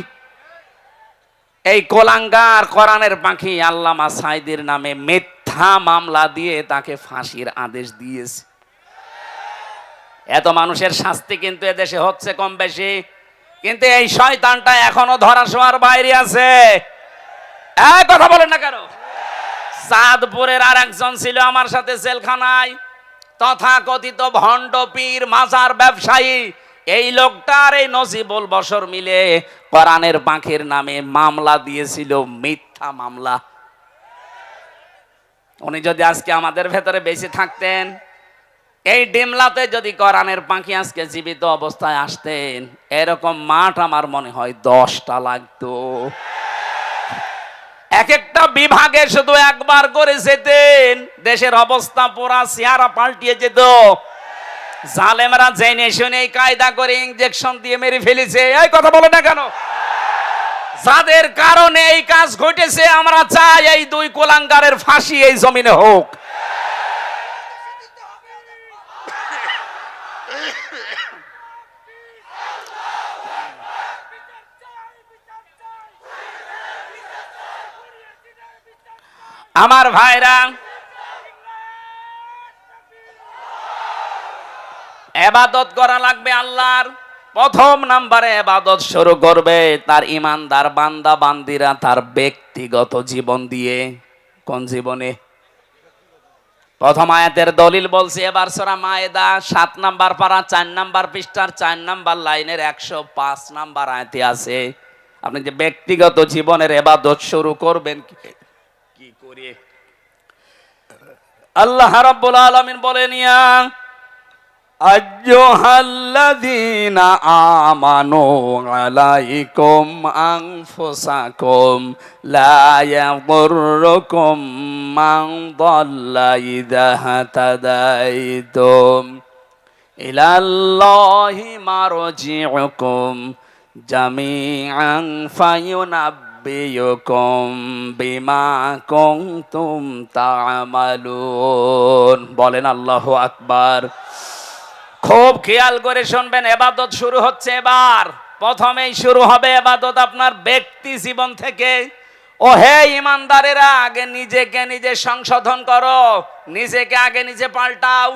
এই কোলাঙ্গার কোরআনের পাখি আল্লামা সাইদির নামে মিথ্যা মামলা দিয়ে তাকে ফাঁসির আদেশ দিয়েছে। এত মানুষের শাস্তি কিন্তু এদেশে হচ্ছে কম বেশি, কিন্তু এই শয়তানটা এখনো ধরাছোঁয়ার বাইরে আছে। এই কথা বলেন না কেন? চাঁদপুরের আর একজন ছিল আমার সাথে জেলখানায়, তথাকথিত ভণ্ড পীর, মাজার ব্যবসায়ী। এই লোকটার এই নজিবুল বশর মিলে কোরআনের পাখির নামে মামলা দিয়েছিল, মিথ্যা মামলা। উনি যদি আজকে আমাদের ভেতরে বেঁচে থাকতেন, এই ডিমলাতে যদি কোরআনের পাখি আজকে জীবিত অবস্থায় আসতেন, এরকম মাঠ আমার মনে হয় 10টা লাগতো। এক একটা বিভাগে শুধু একবার করে যেতেন, দেশের অবস্থা পুরা চেহারা পাল্টিয়ে যেত। জালেমরা জেনে শুনে কায়দা করে ইনজেকশন দিয়ে মেরে ফেলেছে। এই কথা বলে না কেন? যাদের কারণে এই কাজ ঘটেছে, আমরা চাই এই দুই কোলাঙ্গারের ফাঁসি এই জমিনে হোক। আমার ভাইরা, ইবাদত করা লাগবে আল্লাহর। প্রথম নাম্বারে ইবাদত শুরু করবে তার ইমানদার বান্দা বান্দিরা তার ব্যক্তিগত জীবন দিয়ে। কোন জীবনে? প্রথম আয়াতের দলিল বলছি, এবার সূরা মায়েদা 7 নাম্বার পারা 4 নাম্বার পৃষ্ঠার 4 নাম্বার লাইনের 105 নাম্বার আয়াতে আছে, আপনি যে ব্যক্তিগত জীবনের ইবাদত শুরু করবেন কি করে? আল্লাহ রাব্বুল আলামিন বলেন, ইয়া আইয়ুহাল্লাযীনা আমানু আলাইকুম আনফুসাকুম লা ইয়াদুররুকুম মান দাল্লা ইযা হাতাদাইতুম ইলাল্লাহি মারজিউকুম জামিআন ফায়ুনাব্বিউকুম বিমা কুনতুম তা'মালুন। বলেন আল্লাহু আকবার। খুব খেয়াল করে শুনবেন, ইবাদত শুরু হচ্ছে এবার। প্রথমেই শুরু হবে ইবাদত আপনার ব্যক্তি জীবন থেকে। ও হে ঈমানদারেরা, আগে নিজেকে নিজে সংশোধন করো, নিজেকে আগে নিজে পাল্টাও।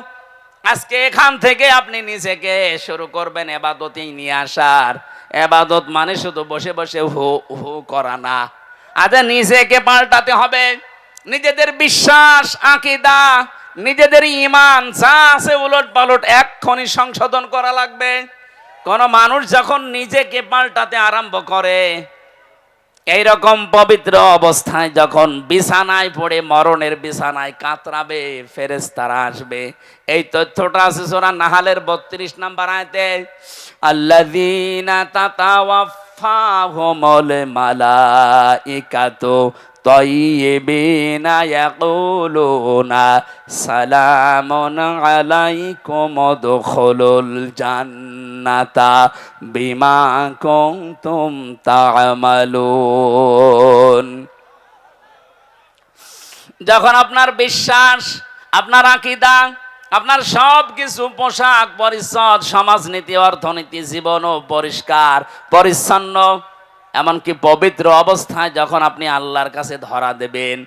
আজকে এখান থেকে আপনি নিজেকে শুরু করবেন ইবাদতেই নিয়ে আসার। ইবাদত মানে শুধু বসে বসে হু হু করা না, আচ্ছা নিজেকে পাল্টাতে হবে। নিজেদের বিশ্বাস, আকীদা, নিজেদের ঈমান যা আছে উলট পালট এক্ষুনি সংশোধন করা লাগবে। কোন মানুষ যখন নিজেকে পাল্টাতে আরম্ভ করে, এইরকম পবিত্র অবস্থায় যখন বিছানায় পড়ে মরণের বিছানায় কাতরাবে, ফেরেশতারা আসবে। এই তথ্যটা আছে সূরা নাহালের ৩২ নম্বর আয়াতে, আল্লাযীনা তাতাওয়াফাহুমুল মালাইকাতু তাইয়্যিবিনা ইয়াকুলুনা সালামুন আলাইকুম উদখুলুল জান্নাতা বিমা কুনতুম তা'মালুন। যখন আপনার বিশ্বাস, আপনার আকীদা, আপনার সব কিছু পোশাক পরিচ্ছদ, সমাজনীতি, অর্থনীতি, জীবনও পরিষ্কার পরিচ্ছন্ন, এমনকি পবিত্র অবস্থায় যখন আপনি আল্লাহর কাছে ধরা দেবেন,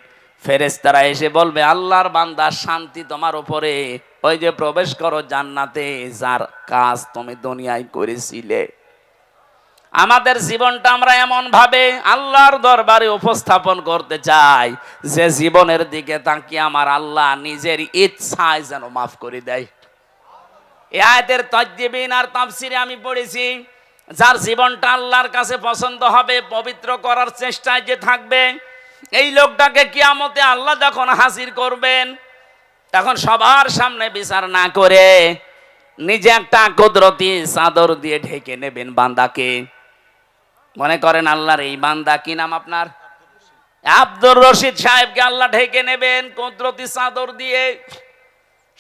ফেরেশতারা এসে বলবে, আল্লাহর বান্দা শান্তি তোমার উপরে, ওই যে প্রবেশ করো জান্নাতে, যার কাজ তুমি দুনিয়ায় করেছিলে। আমাদের জীবনটা আমরা এমন ভাবে আল্লাহর দরবারে উপস্থাপন করতে চাই যে জীবনের দিকে তাকিয়ে আমার আল্লাহ নিজের ইচ্ছায় যেন মাফ করে দেয়। এই আয়াতের তাজদিবিন আর তাফসিরে আমি পড়েছি, যার জীবনটা আল্লাহর কাছে পছন্দ হবে, পবিত্র করার চেষ্টায় যে থাকবে, এই লোকটাকে কিয়ামতে আল্লাহ যখন হাজির করবেন, তখন সবার সামনে বিচার না করে নিজে একটা কুদরতি চাদর দিয়ে ঢেকে নেবেন বান্দাকে। মনে করেন আল্লাহর এই বান্দা, কি নাম আপনার? আব্দুর রশিদ সাহেবকে আল্লাহ ঢেকে নেবেন কুদরতি চাদর দিয়ে,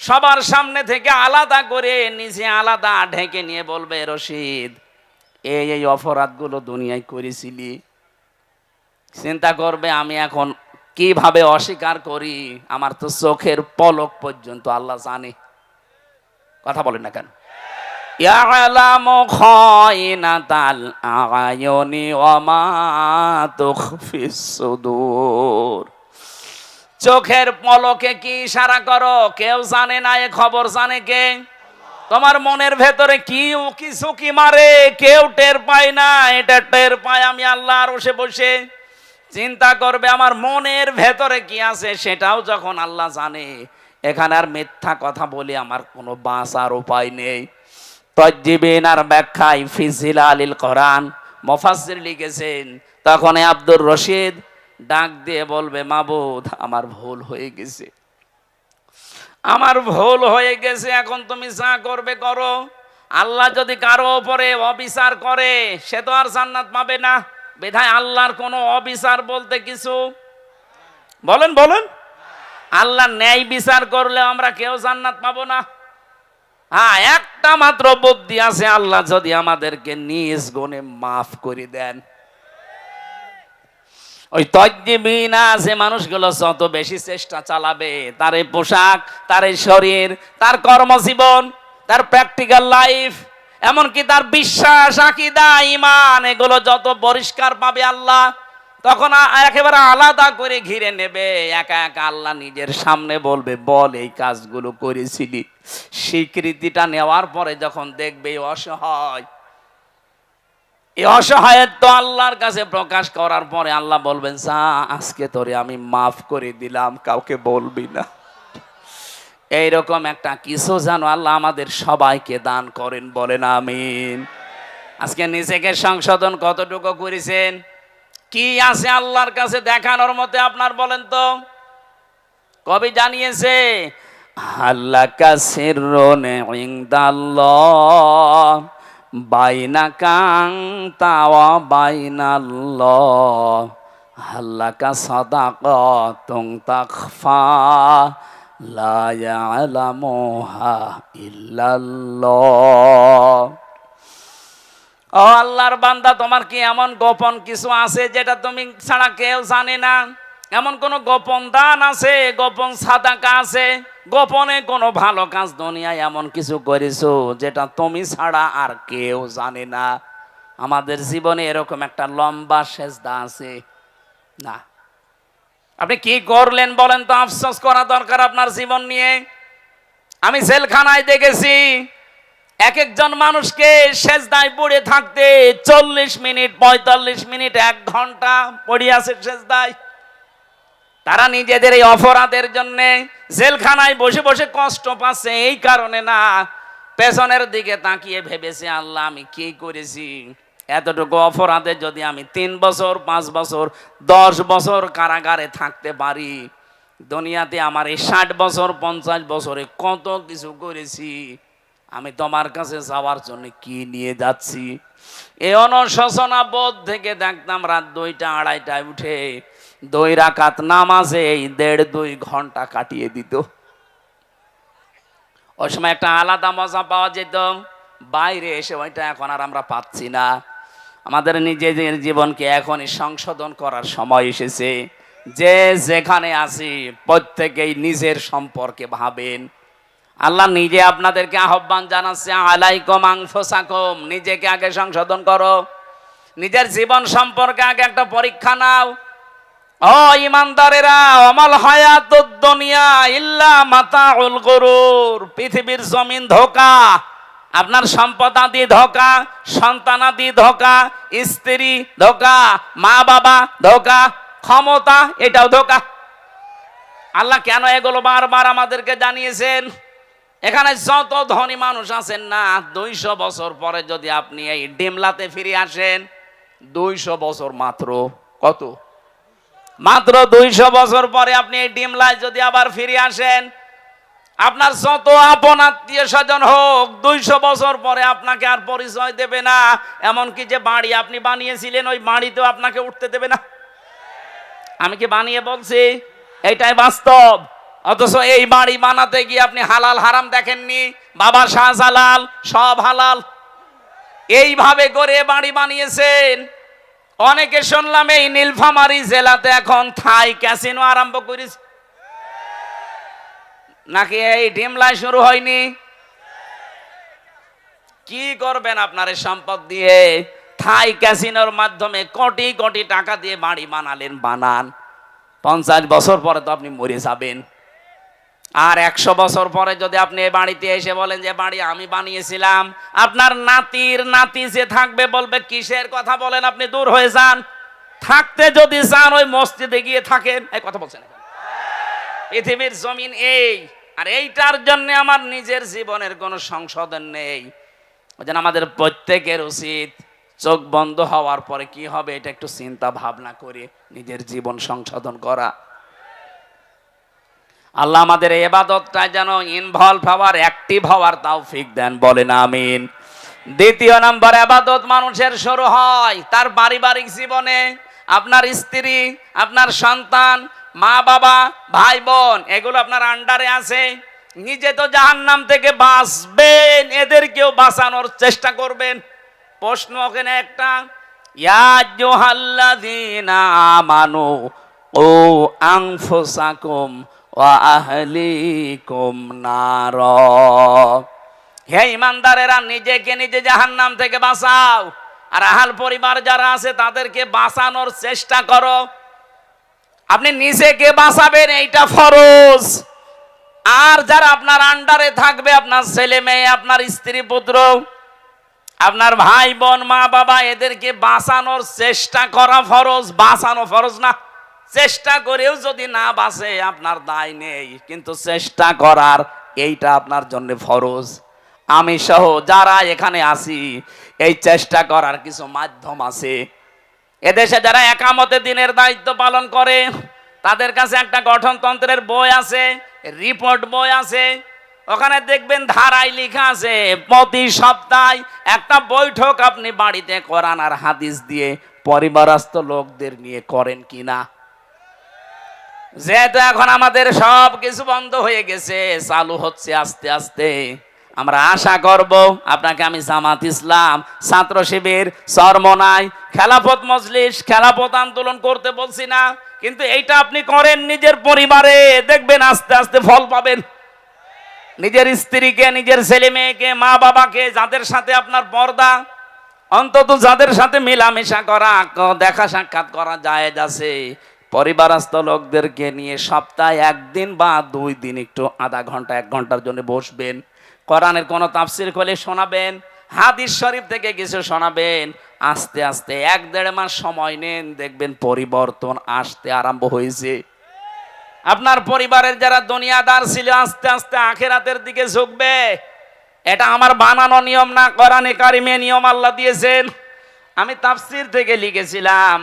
সবার সামনে থেকে আলাদা করে নিজে আলাদা ঢেকে নিয়ে বলবে, রশিদ এই এই অপরাধগুলো দুনিয়ায় করেছিলি। চিন্তা করবে আমি এখন কিভাবে অস্বীকার করি, আমার তো চোখের পলক পর্যন্ত আল্লাহ জানে। কথা বলেন না কেন? ইয়ালামু খায়িনাতাল আ'য়ুনি ওয়া মা তুখফিস সুদূর। চোখের পলকে কি ইশারা করো কেউ জানে না, এ খবর জানে কে? তোমার মনের ভেতরে কি উকি ঝুঁকি মারে কেউ টের পায় না, এটা টের পায় আমি আল্লাহ বসে বসে। চিন্তা করবে আমার মনের ভেতরে কি আছে সেটাও যখন আল্লাহ জানে, এখানে আর মিথ্যা কথা বলে আমার কোনো বাঁচার উপায় নেই। তাজদিবিন আর ব্যাখ্যায় ফি জিলালিল কোরআন মুফাসসির লিখেছেন, তখন আব্দুর রশিদ ডাক দিয়ে বলবে, মাবুদ আমার ভুল হয়ে গেছে, আমার ভুল হয়ে গেছে, এখন তুমি যা করবে করো। আল্লাহ যদি কারো উপরে অবিচার করে সে তো আর জান্নাত পাবে না, বিধায় আল্লাহর কোনো অবিচার বলতে কিছু বলেন বলেন আল্লাহ ন্যায় বিচার করলে আমরা কেউ জান্নাত পাবো না। হ্যাঁ, একটা মাত্র বুদ্ধি আছে, আল্লাহ যদি আমাদেরকে নিজ গুণে মাফ করে দেন। ওই তাজদিবিনা যে মানুষগুলো যত বেশি চেষ্টা চালাবে, তার এই পোশাক, তার এই শরীর, তার কর্মজীবন, তার প্র্যাকটিক্যাল লাইফ, এমনকি তার বিশ্বাস, আকীদা, ঈমান, এগুলো যত পরিষ্কার পাবে আল্লাহ, তখন একেবারে আলাদা করে ঘিরে নেবে। একা একা আল্লাহ নিজের সামনে বলবে, বল এই কাজগুলো করেছিলি। স্বীকৃতিটা নেওয়ার পরে যখন দেখবে অসহায়, এই অসহায়ত্ব আল্লাহর কাছে প্রকাশ করার পরে আল্লাহ বলবেন, যা আজকে তোরে আমি মাফ করে দিলাম, কাউকে বলবি না। এইরকম একটা কিছু যেন আল্লাহ আমাদের সবাইকে দান করেন, বলেন আমিন। আজকে নিজেকে সংশোধন কতটুকু করেছেন? কি আছে আল্লাহর কাছে দেখানোর মতো আপনার বলেন তো? কবি জানিয়েছে, হাল্লাকা সিররুন ইনদাল্লাহ বাইনাকা আনতা ওয়া বাইনাল্লাহ হাল্লাকা সাদাকাতুন তাখফা লা ইয়ালামুহা ইল্লাল্লাহ। ও আল্লাহর বান্দা, তোমার কি এমন গোপন কিছু আছে যেটা তুমি ছাড়া কেউ জানে না? এমন কোন গোপন দান আছে, গোপন সাদাকা আছে, গোপনে কোনো ভালো কাজ দুনিয়ায় এমন কিছু করেছো যেটা তুমি ছাড়া আর কেউ জানে না? আমাদের জীবনে এরকম একটা লম্বা সেজদা আছে না? আপনি কি করলেন বলেন তো? আফসোস করা দরকার আপনার জীবন নিয়ে। আমি জেলখানায় দেখেছি এক একজন মানুষকে সেজদায় পড়ে থাকতে 40 মিনিট, 45 মিনিট, 1 ঘন্টা পড়ে আছে সেজদায়। তারা নিজেদের এই অপরাধের জন্য জেলখানায় বসে বসে কষ্ট পাচ্ছে এই কারণে না, পেছনের দিকে তাকিয়ে ভেবেছে আল্লাহ আমি কি করেছি? এতটুকু অপরাধে যদি আমি 3 বছর, 5 বছর, 10 বছর কারাগারে থাকতে পারি, দুনিয়াতে আমার এই 60 বছর, 50 বছরে কত কিছু করেছি, আমি তোমার কাছে যাওয়ার জন্য কি নিয়ে যাচ্ছি? এই অনুশোচনা বোধ থেকে দেখতাম রাত 2টা, 2:30টায় উঠে 2 রাকাত নামাজে এই 1.5-2 ঘন্টা কাটিয়ে দিত। ওই সময় একটা আলাদা মজা পাওয়া যেত, বাইরে এসে ওইটা এখন আর আমরা পাচ্ছি না। আমাদের নিজেদের জীবনকে এখনই সংশোধন করার সময় এসেছে। যে যেখানে আছি প্রত্যেকেই নিজের সম্পর্কে ভাবেন। আল্লাহ নিজে আপনাদেরকে আহ্বান জানাচ্ছে, আলাইকুম আনফুসাকুম, নিজেকে আগে সংশোধন করো, নিজের জীবন সম্পর্কে আগে একটা পরীক্ষা নাও। ও ইমানদারেরা, অমাল হায়াতুদ দুনিয়া ইল্লা মাতাউল গুরুর, পৃথিবীর জমিন ধোঁকা, আপনার সম্পদ আদি ধোঁকা, সন্তান আদি ধোঁকা, স্ত্রী ধোঁকা, মা বাবা ধোঁকা, ক্ষমতা এটাও ধোঁকা। আল্লাহ কেন এগুলো বারবার আমাদেরকে জানিয়েছেন? এখানে যত ধনী মানুষ আছেন না, 200 বছর পরে যদি আপনি এই ডিমলাতে ফিরে আসেন, 200 বছর মাত্র, কত? মাত্র 200 বছর পরে আপনি এই ডিমলায় যদি আবার ফিরে আসেন, আপনার যত আপন আত্মীয় স্বজন হোক, 200 বছর পরে আপনাকে আর পরিচয় দেবে না। এমনকি যে বাড়ি আপনি বানিয়েছিলেন, ওই বাড়িতেও আপনাকে উঠতে দেবে না। আমি কি বানিয়ে বলছি? এটাই বাস্তব। অথচ এই বাড়ি বানাতে গিয়ে আপনি হালাল হারাম দেখেননি। বাবা শাহজালাল সব হালাল, এইভাবে করে বাড়ি বানিয়েছেন। অনেকে শুনলাম এই নীলফামারী জেলাতে এখন থাই ক্যাসিনো আরম্ভ করেছে, নাকি এই ডিমলায় শুরু হয়নি? কি করবেন আপনার এই সম্পদ দিয়ে? থাই ক্যাসিনোর মাধ্যমে কোটি কোটি টাকা দিয়ে বাড়ি বানালেন, বানান। 50 বছর পরে তো আপনি মরে যাবেন। আর 100 বছর পরে যদি আপনি এই বাড়িতে এসে বলেন যে বাড়ি আমি বানিয়েছিলাম, আপনার নাতির নাতি যে থাকবে বলবে কিসের কথা বলেন আপনি, দূর হয়ে যান। থাকতে যদি চান ওই মসজিদে গিয়ে থাকেন। এই কথা বলছেন। পৃথিবীর জমিন এই, আর এইটার জন্য আমার নিজের জীবনের কোনো সংশোধন নেই। ওই জন্য আমাদের প্রত্যেকের উচিত চোখ বন্ধ হওয়ার পরে কি হবে এটা একটু চিন্তা ভাবনা করে নিজের জীবন সংশোধন করা। আল্লাহ আমাদের এই ইবাদতটায় যেন ইনভলভ হওয়ার, অ্যাক্টিভ হওয়ার তৌফিক দেন, বলেন আমিন। 2 নম্বর ইবাদত মানুষের শুরু হয় তার পারিবারিক জীবনে। আপনার স্ত্রী, আপনার সন্তান, মা বাবা, ভাই বোন, এগুলো আপনার আন্ডারে আছে। নিজে তো জাহান্নাম থেকে বাঁচবেন, এদেরকেও বাঁচানোর চেষ্টা করবেন। প্রশ্ন ওখানে একটা, ইয়া আইয়ুহাল্লাযীনা আমানু ও আনফুসাকুম ওয়া আহলিকুম নার, হে ইমানদারেরা নিজেকে নিজে জাহান্নাম থেকে বাঁচাও, আর আহল পরিবার যারা আছে তাদেরকে বাঁচানোর চেষ্টা করো। আপনি নিজেকে বাঁচাবেন, এইটা ফরজ। আর যারা আপনার আন্ডারে থাকবে, আপনার ছেলে মেয়ে, আপনার স্ত্রী পুত্র, আপনার ভাই বোন, মা বাবা, এদেরকে বাঁচানোর চেষ্টা করা ফরজ। বাঁচানো ফরজ না, চেষ্টা করেও যদি না বাঁচে আপনার দায় নেই, কিন্তু চেষ্টা করার এইটা আপনার জন্য ফরজ। আমি সহ যারা এখানে আছি, এই চেষ্টা করার কিছু মাধ্যম আছে। এদেশে যারা একামতে দিনের দায়িত্ব পালন করে, তাদের কাছে একটা গঠনতন্ত্রের বই আছে, রিপোর্ট বই আছে, ওখানে দেখবেন ধারায় লেখা আছে প্রতি সপ্তাহে একটা বৈঠক আপনি বাড়িতে কোরআন আর হাদিস দিয়ে পরিবারস্থ লোকদের নিয়ে করেন কিনা। যেহেতু এখন আমাদের সব কিছু বন্ধ হয়ে গেছে, চালু হচ্ছে আস্তে আস্তে, আমরা আশা করব আপনাকে আমি জামাত ইসলাম, ছাত্র শিবির, চরমনাই, খেলাফত মজলিস, খেলাফত আন্দোলন করতে বলছি না, কিন্তু এইটা আপনি করেন নিজের পরিবারে, দেখবেন আস্তে আস্তে ফল পাবেন। নিজের স্ত্রীকে, নিজের ছেলে মেয়েকে, মা বাবাকে, যাদের সাথে আপনার পর্দা, অন্তত যাদের সাথে মেলামেশা করা, দেখা সাক্ষাৎ করা জায়েজ আছে, পরিবারস্থ লোকদেরকে নিয়ে সপ্তাহে একদিন বা 2 দিন একটু আধা ঘন্টা 1 ঘন্টার জন্য বসবেন, কোরআনের কোনো তাফসির খুলে শোনাবেন, হাদিস শরীফ থেকে কিছু শোনাবেন, আস্তে আস্তে 1-1.5 মাস সময় নেন, দেখবেন পরিবর্তন আসতে আরম্ভ হয়েছে। আপনার পরিবারের যারা দুনিয়াদার ছিল আস্তে আস্তে আখিরাতের দিকে ঝুঁকবে। এটা আমার বানানো নিয়ম না, কোরআনে কারিমে নিয়ম আল্লাহ দিয়েছেন। আমি তাফসির থেকে লিখেছিলাম,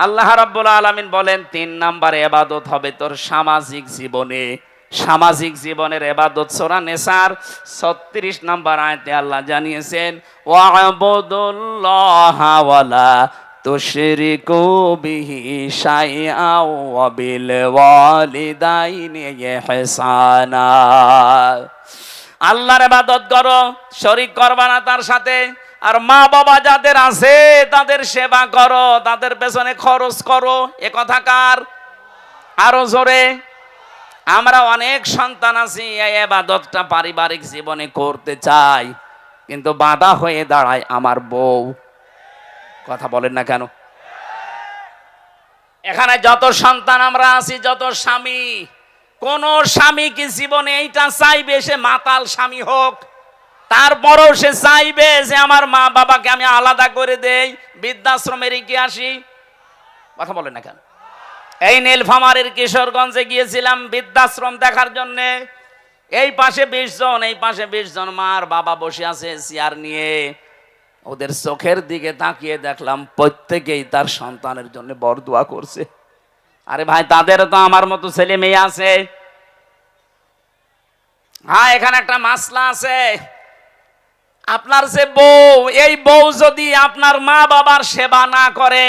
আল্লাহ রাব্বুল আলামিন বলেন 3 নাম্বার ইবাদত হবে তোর সামাজিক জীবনে। সামাজিক জীবনের ইবাদত সূরা নিসার 36 নাম্বার আয়াতে আল্লাহ জানিয়েছেন, ওয়া'বুদুল্লাহা ওয়ালা তুশরিকু বিহি শাইআ ওয়া বিল ওয়ালিদাইনি ইহসানা। আল্লাহর ইবাদত করো, শরীক করবা না তার সাথে। আর মা বাবা যাদের আছে তাদের সেবা করো, তাদের পেছনে খরচ করো। এ কথা কার? আরো জোরে। আমরা অনেক সন্তান আছি, এই ইবাদতটা পারিবারিক জীবনে করতে চাই, কিন্তু বাধা হয়ে দাঁড়ায় আমার বউ। কথা বলেন না কেন? এখানে যত সন্তান আমরা আছি, যত স্বামী, কোন স্বামী কি জীবনে এইটা চাইবে সে মাতাল স্বামী হোক? তারপরও সে চাইবে যে আমার মা বাবাকে আমি আলাদা করে দেই, বৃদ্ধাশ্রমে রেখে আসি। কথা বলেন না কেন? এই নীলফামারীর কিশোরগঞ্জে গিয়েছিলাম বৃদ্ধাশ্রম দেখার জন্য। এই পাশে 20 জন, এই পাশে 20 জন মার বাবা বসে আছে চেয়ার নিয়ে। ওদের চোখের দিকে তাকিয়ে দেখলাম প্রত্যেকেই তার সন্তানের জন্য বরদোয়া করছে। আরে ভাই, তাদেরও তো আমার মতো ছেলে মেয়ে আছে। হ্যাঁ, এখানে একটা মাসলা আছে। আপনার যে বউ, এই বউ যদি আপনার মা বাবার সেবা না করে,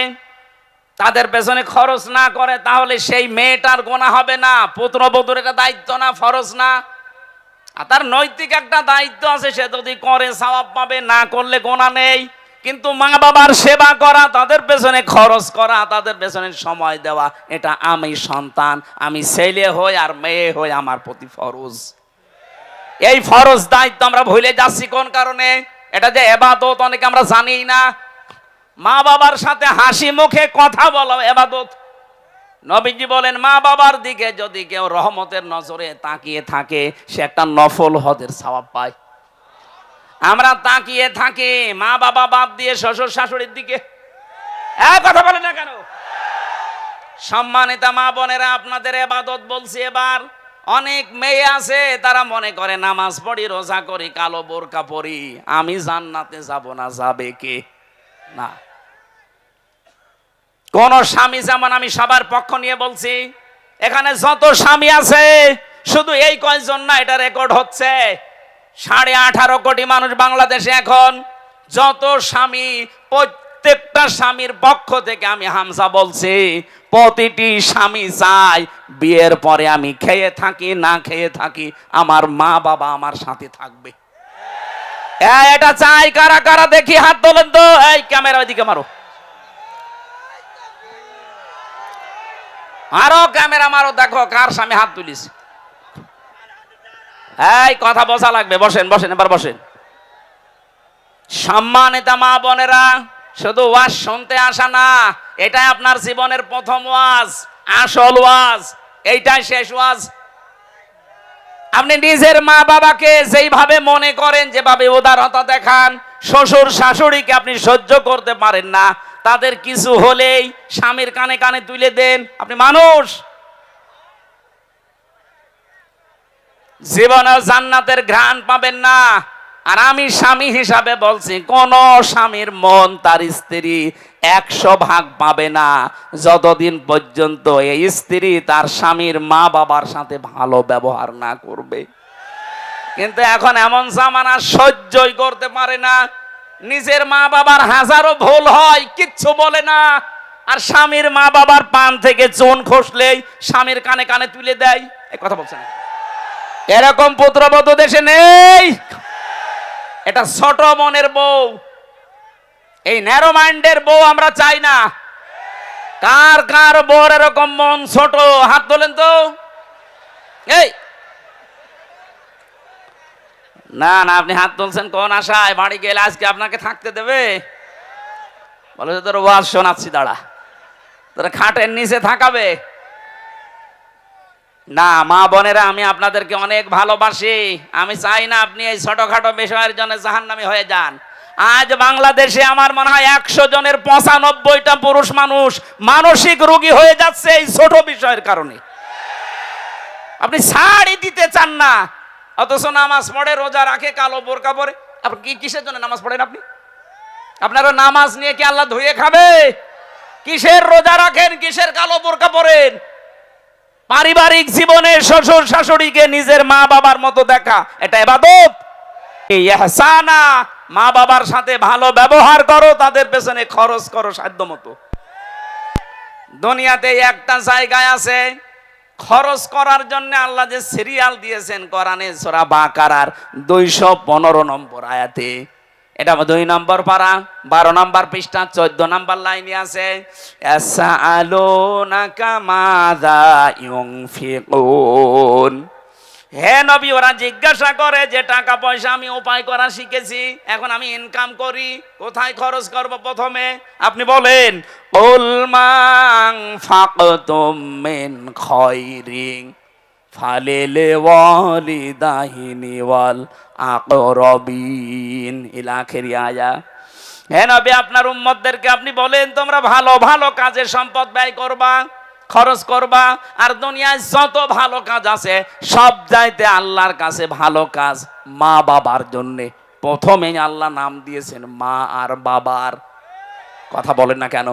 তাদের পেছনে খরচ না করে, তাহলে সেই মেয়েটার গোনা হবে না? পুত্রবধূর এটা দায়িত্ব না, ফরজ না? আর তার নৈতিক একটা দায়িত্ব আছে, সে যদি করে সওয়াব পাবে, না করলে গোনা নেই। কিন্তু মা বাবার সেবা করা, তাদের পেছনে খরচ করা, তাদের পেছনে সময় দেওয়া, এটা আমি সন্তান, আমি ছেলে হই আর মেয়ে হই, আমার প্রতি ফরজ। এই ফরজ দায়িত্ব আমরা ভুলে যাচ্ছি কোন কারণে? এটা যে ইবাদত অনেকে আমরা জানি না। মা বাবার সাথে হাসি মুখে কথা বলা ইবাদত। নবীজি বলেন, মা বাবার দিকে যদি কেউ রহমতের নজরে তাকিয়ে থাকে, সে একটা নফল হজের সওয়াব পায়। আমরা তাকিয়ে থাকি মা বাবা বাদ দিয়ে শ্বশুর শাশুড়ির দিকে। কথা বলে না কেন? সম্মানিতা মা বোনেরা, আপনাদের ইবাদত বলছি এবার। অনেক মেয়ে আছে তারা মনে করে নামাজ পড়ি, রোজা করি, কালো বোরকা পরি, আমি জান্নাতে যাব না। যাবে কে? না। কোন স্বামী, যেমন আমি সবার পক্ষ নিয়ে বলছি, এখানে যত স্বামী আছে শুধু এই কয়জন না, এটা রেকর্ড হচ্ছে। 18.5 কোটি মানুষ বাংলাদেশে এখন। যত স্বামী, প্রত্যেকটা স্বামীর পক্ষ থেকে আমি হামজা বলছি, প্রতিটি স্বামী চায় বিয়ের পরে আমি খেয়ে থাকি না খেয়ে থাকি, আমার মা বাবা আমার সাথে থাকবে। এটা চাই কারা কারা? দেখি হাত তোলেন তো। এই ক্যামেরা ওইদিকে মারো, আরো ক্যামেরা মারো, দেখো কার স্বামী হাত তুলিস। এই কথা বোঝা লাগবে। বসেন বসেন, এবার বসেন। সম্মানিতা মা বোনেরা, শুধু ওয়াজ শুনতে আসা না, এটাই আপনার জীবনের প্রথম ওয়াজ, আসল ওয়াজ, এইটাই শেষ ওয়াজ। আপনি নিজের মা বাবাকে যেইভাবে মনে করেন, যেভাবে উদারতা দেখান, শ্বশুর শাশুড়িকে আপনি সহ্য করতে পারেন না, তাদের কিছু হলেই স্বামীর কানে কানে তুলে দেন। আপনি মানুষ। জীবনে জান্নাতের ঘ্রাণ পাবেন না। আর আমি স্বামী হিসাবে বলছি, কোন স্বামীর মন তার স্ত্রী 100 ভাগ পাবে না যতদিন পর্যন্ত এই স্ত্রী তার স্বামীর মা বাবার সাথে ভালো ব্যবহার না করবে। কিন্তু এখন এমন জামানা, সহ্যই করতে পারে না। নিজের মা বাবার হাজারো ভুল হয়, কিচ্ছু বলে না। আর স্বামীর মা বাবার পান থেকে চুন খসলেই স্বামীর কানে কানে তুলে দেয়। এই কথা বলছে না? এরকম পুত্রবধূ দেশে নেই। এটা ছোট মনের বউ, এই ন্যারো মাইন্ডের বউ আমরা চাই না। কার কার বউর এরকম মন ছোট, হাত তোলেন তো। এই না না, আপনি হাত তুলছেন কোন আশায়? বাড়ি গেলে আজকে আপনাকে থাকতে দেবে? বলে তোর ওয়াজ শোনাচ্ছি, দাঁড়া, তোর খাটের নিচে থাকাবে না। মা বোনেরা, আমি আপনাদেরকে অনেক ভালোবাসি। আমি চাই না আপনি এই ছোটখাটো বিষয়ের জন্য জাহান্নামী হয়ে যান। আজ বাংলাদেশে আমার মনে হয় 100 জনের 95টা পুরুষ মানুষ মানসিক রোগী হয়ে যাচ্ছে এই ছোট বিষয়ের কারণে। আপনি ছাড়ই দিতে চান না, অথচ নামাজ পড়ে, রোজা রাখে, কালো বোরকা পরে। আপনি কি কিসের জন্য নামাজ পড়েন? আপনারা নামাজ নিয়ে কি আল্লাহ ধুয়ে খাবে? কিসের রোজা রাখেন, কিসের কালো বোরকা পরেন? পারিবারিক জীবনে শ্বশুর শাশুড়িকে নিজের মা বাবার মতো দেখা, এটা ইবাদত। এই ইহসানা, মা বাবার সাথে ভালো ব্যবহার করো, তাদের পেছনে খরচ করো সাধ্য মতো। দুনিয়াতে একটা জায়গায় আছে খরচ করার জন্য আল্লাহ যে সিরিয়াল দিয়েছেন কোরআনে সূরা বাকারার 215 নম্বর আয়াতে। এটা 2 নম্বর পারা, 12 নম্বর পৃষ্ঠা, 14 নম্বর লাইনে আছে, ইয়াসআলুনাকা মাযা ইউনফিকুন। হে নবী, ওরা জিজ্ঞাসা করে যে টাকা পয়সা আমি উপায় করা শিখেছি, এখন আমি ইনকাম করি, কোথায় খরচ করব? প্রথমে আপনি বলেন, কুল মান ফাকতুম মিন খায়রিন ফালিল ওয়ালিদাইনি ওয়াল আকরাবিন ইলা আখিরি আয়া। হে নবী, আপনার উম্মতদেরকে আপনি বলেন, তোমরা ভালো ভালো কাজে সম্পদ ব্যয় করবা, খরচ করবা। আর দুনিয়ায় যত ভালো কাজ আছে সব চাইতে আল্লাহর কাছে ভালো কাজ মা বাবার জন্য। প্রথমে আল্লাহ নাম দিয়েছেন মা আর বাবার। কথা বলেন না কেন?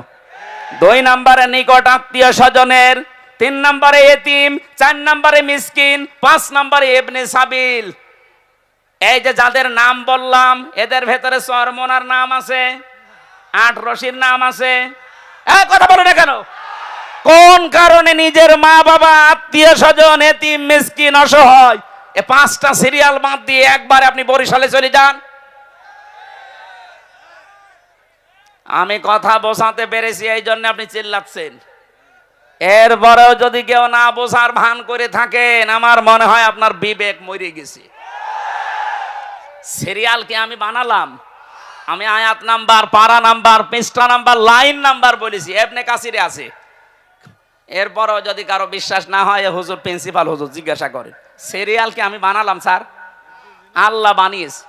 2 নম্বরে নিকট আত্মীয় স্বজনের, 3 নম্বরে এতিম, 4 নম্বরে মিসকিন, 5 নম্বরে ইবনে সাবিল। এই যে যাদের নাম বললাম, এদের ভেতরে চরমনার নাম আছে, 8 রশির নাম আছে। কথা বলে না কেন? কোন কারণে নিজের মা বাবা, আত্মীয় স্বজন, এতিম, মিসকিন, অসহায়, এই 5টা সিরিয়াল বাদ দিয়ে একবারে আপনি বরিশালে চলে যান। আমি কথা বোঝাতে পেরেছি, এই জন্য আপনি চিল্লাচ্ছেন। এরপরেও যদি কেউ না বোঝার ভান করে থাকেন, আমার মনে হয় আপনার বিবেক মরে গেছে। সিরিয়াল কি আমি বানালাম? আমি আয়াত নাম্বার, পারা নাম্বার, পৃষ্ঠা নাম্বার, লাইন নাম্বার বলেছি, ইবনে কাসিরে আছে। এরপরও যদি কারো বিশ্বাস না হয়, হুজুর, প্রিন্সিপাল হুজুর জিজ্ঞাসা করেন, সিরিয়াল কি আমি বানালাম? স্যার, আল্লাহ বানিয়েছে।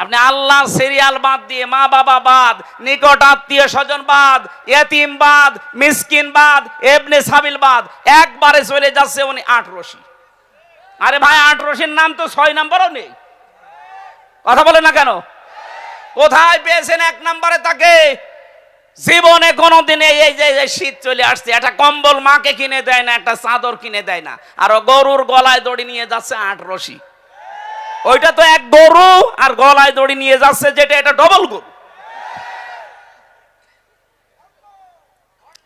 আপনি আল্লাহ সিরিয়াল বাদ দিয়ে মা বাবা বাদ, নিকট আত্মীয় স্বজন বাদ, এতিম বাদ, মিসকিন বাদ, ইবনে সাবিল বাদ, একবারে চলে যাচ্ছে উনি 8 রশি। আরে ভাই, 8 রশির নাম তো 6 নম্বরও নেই। কথা বলে না কেন? কোথায় পেয়েছেন 1 নম্বরে তাকে? জীবনে কোনোদিন এই যে শীত চলে আসছে, একটা কম্বল মাকে কিনে দেয় না, একটা চাদর কিনে দেয় না, আর গরুর গলায় দড়ি নিয়ে যাচ্ছে 8 রশি। ওইটা তো এক গরু, আর গলায় দড়ি নিয়ে যাচ্ছে যেটা, এটা ডবল গরু।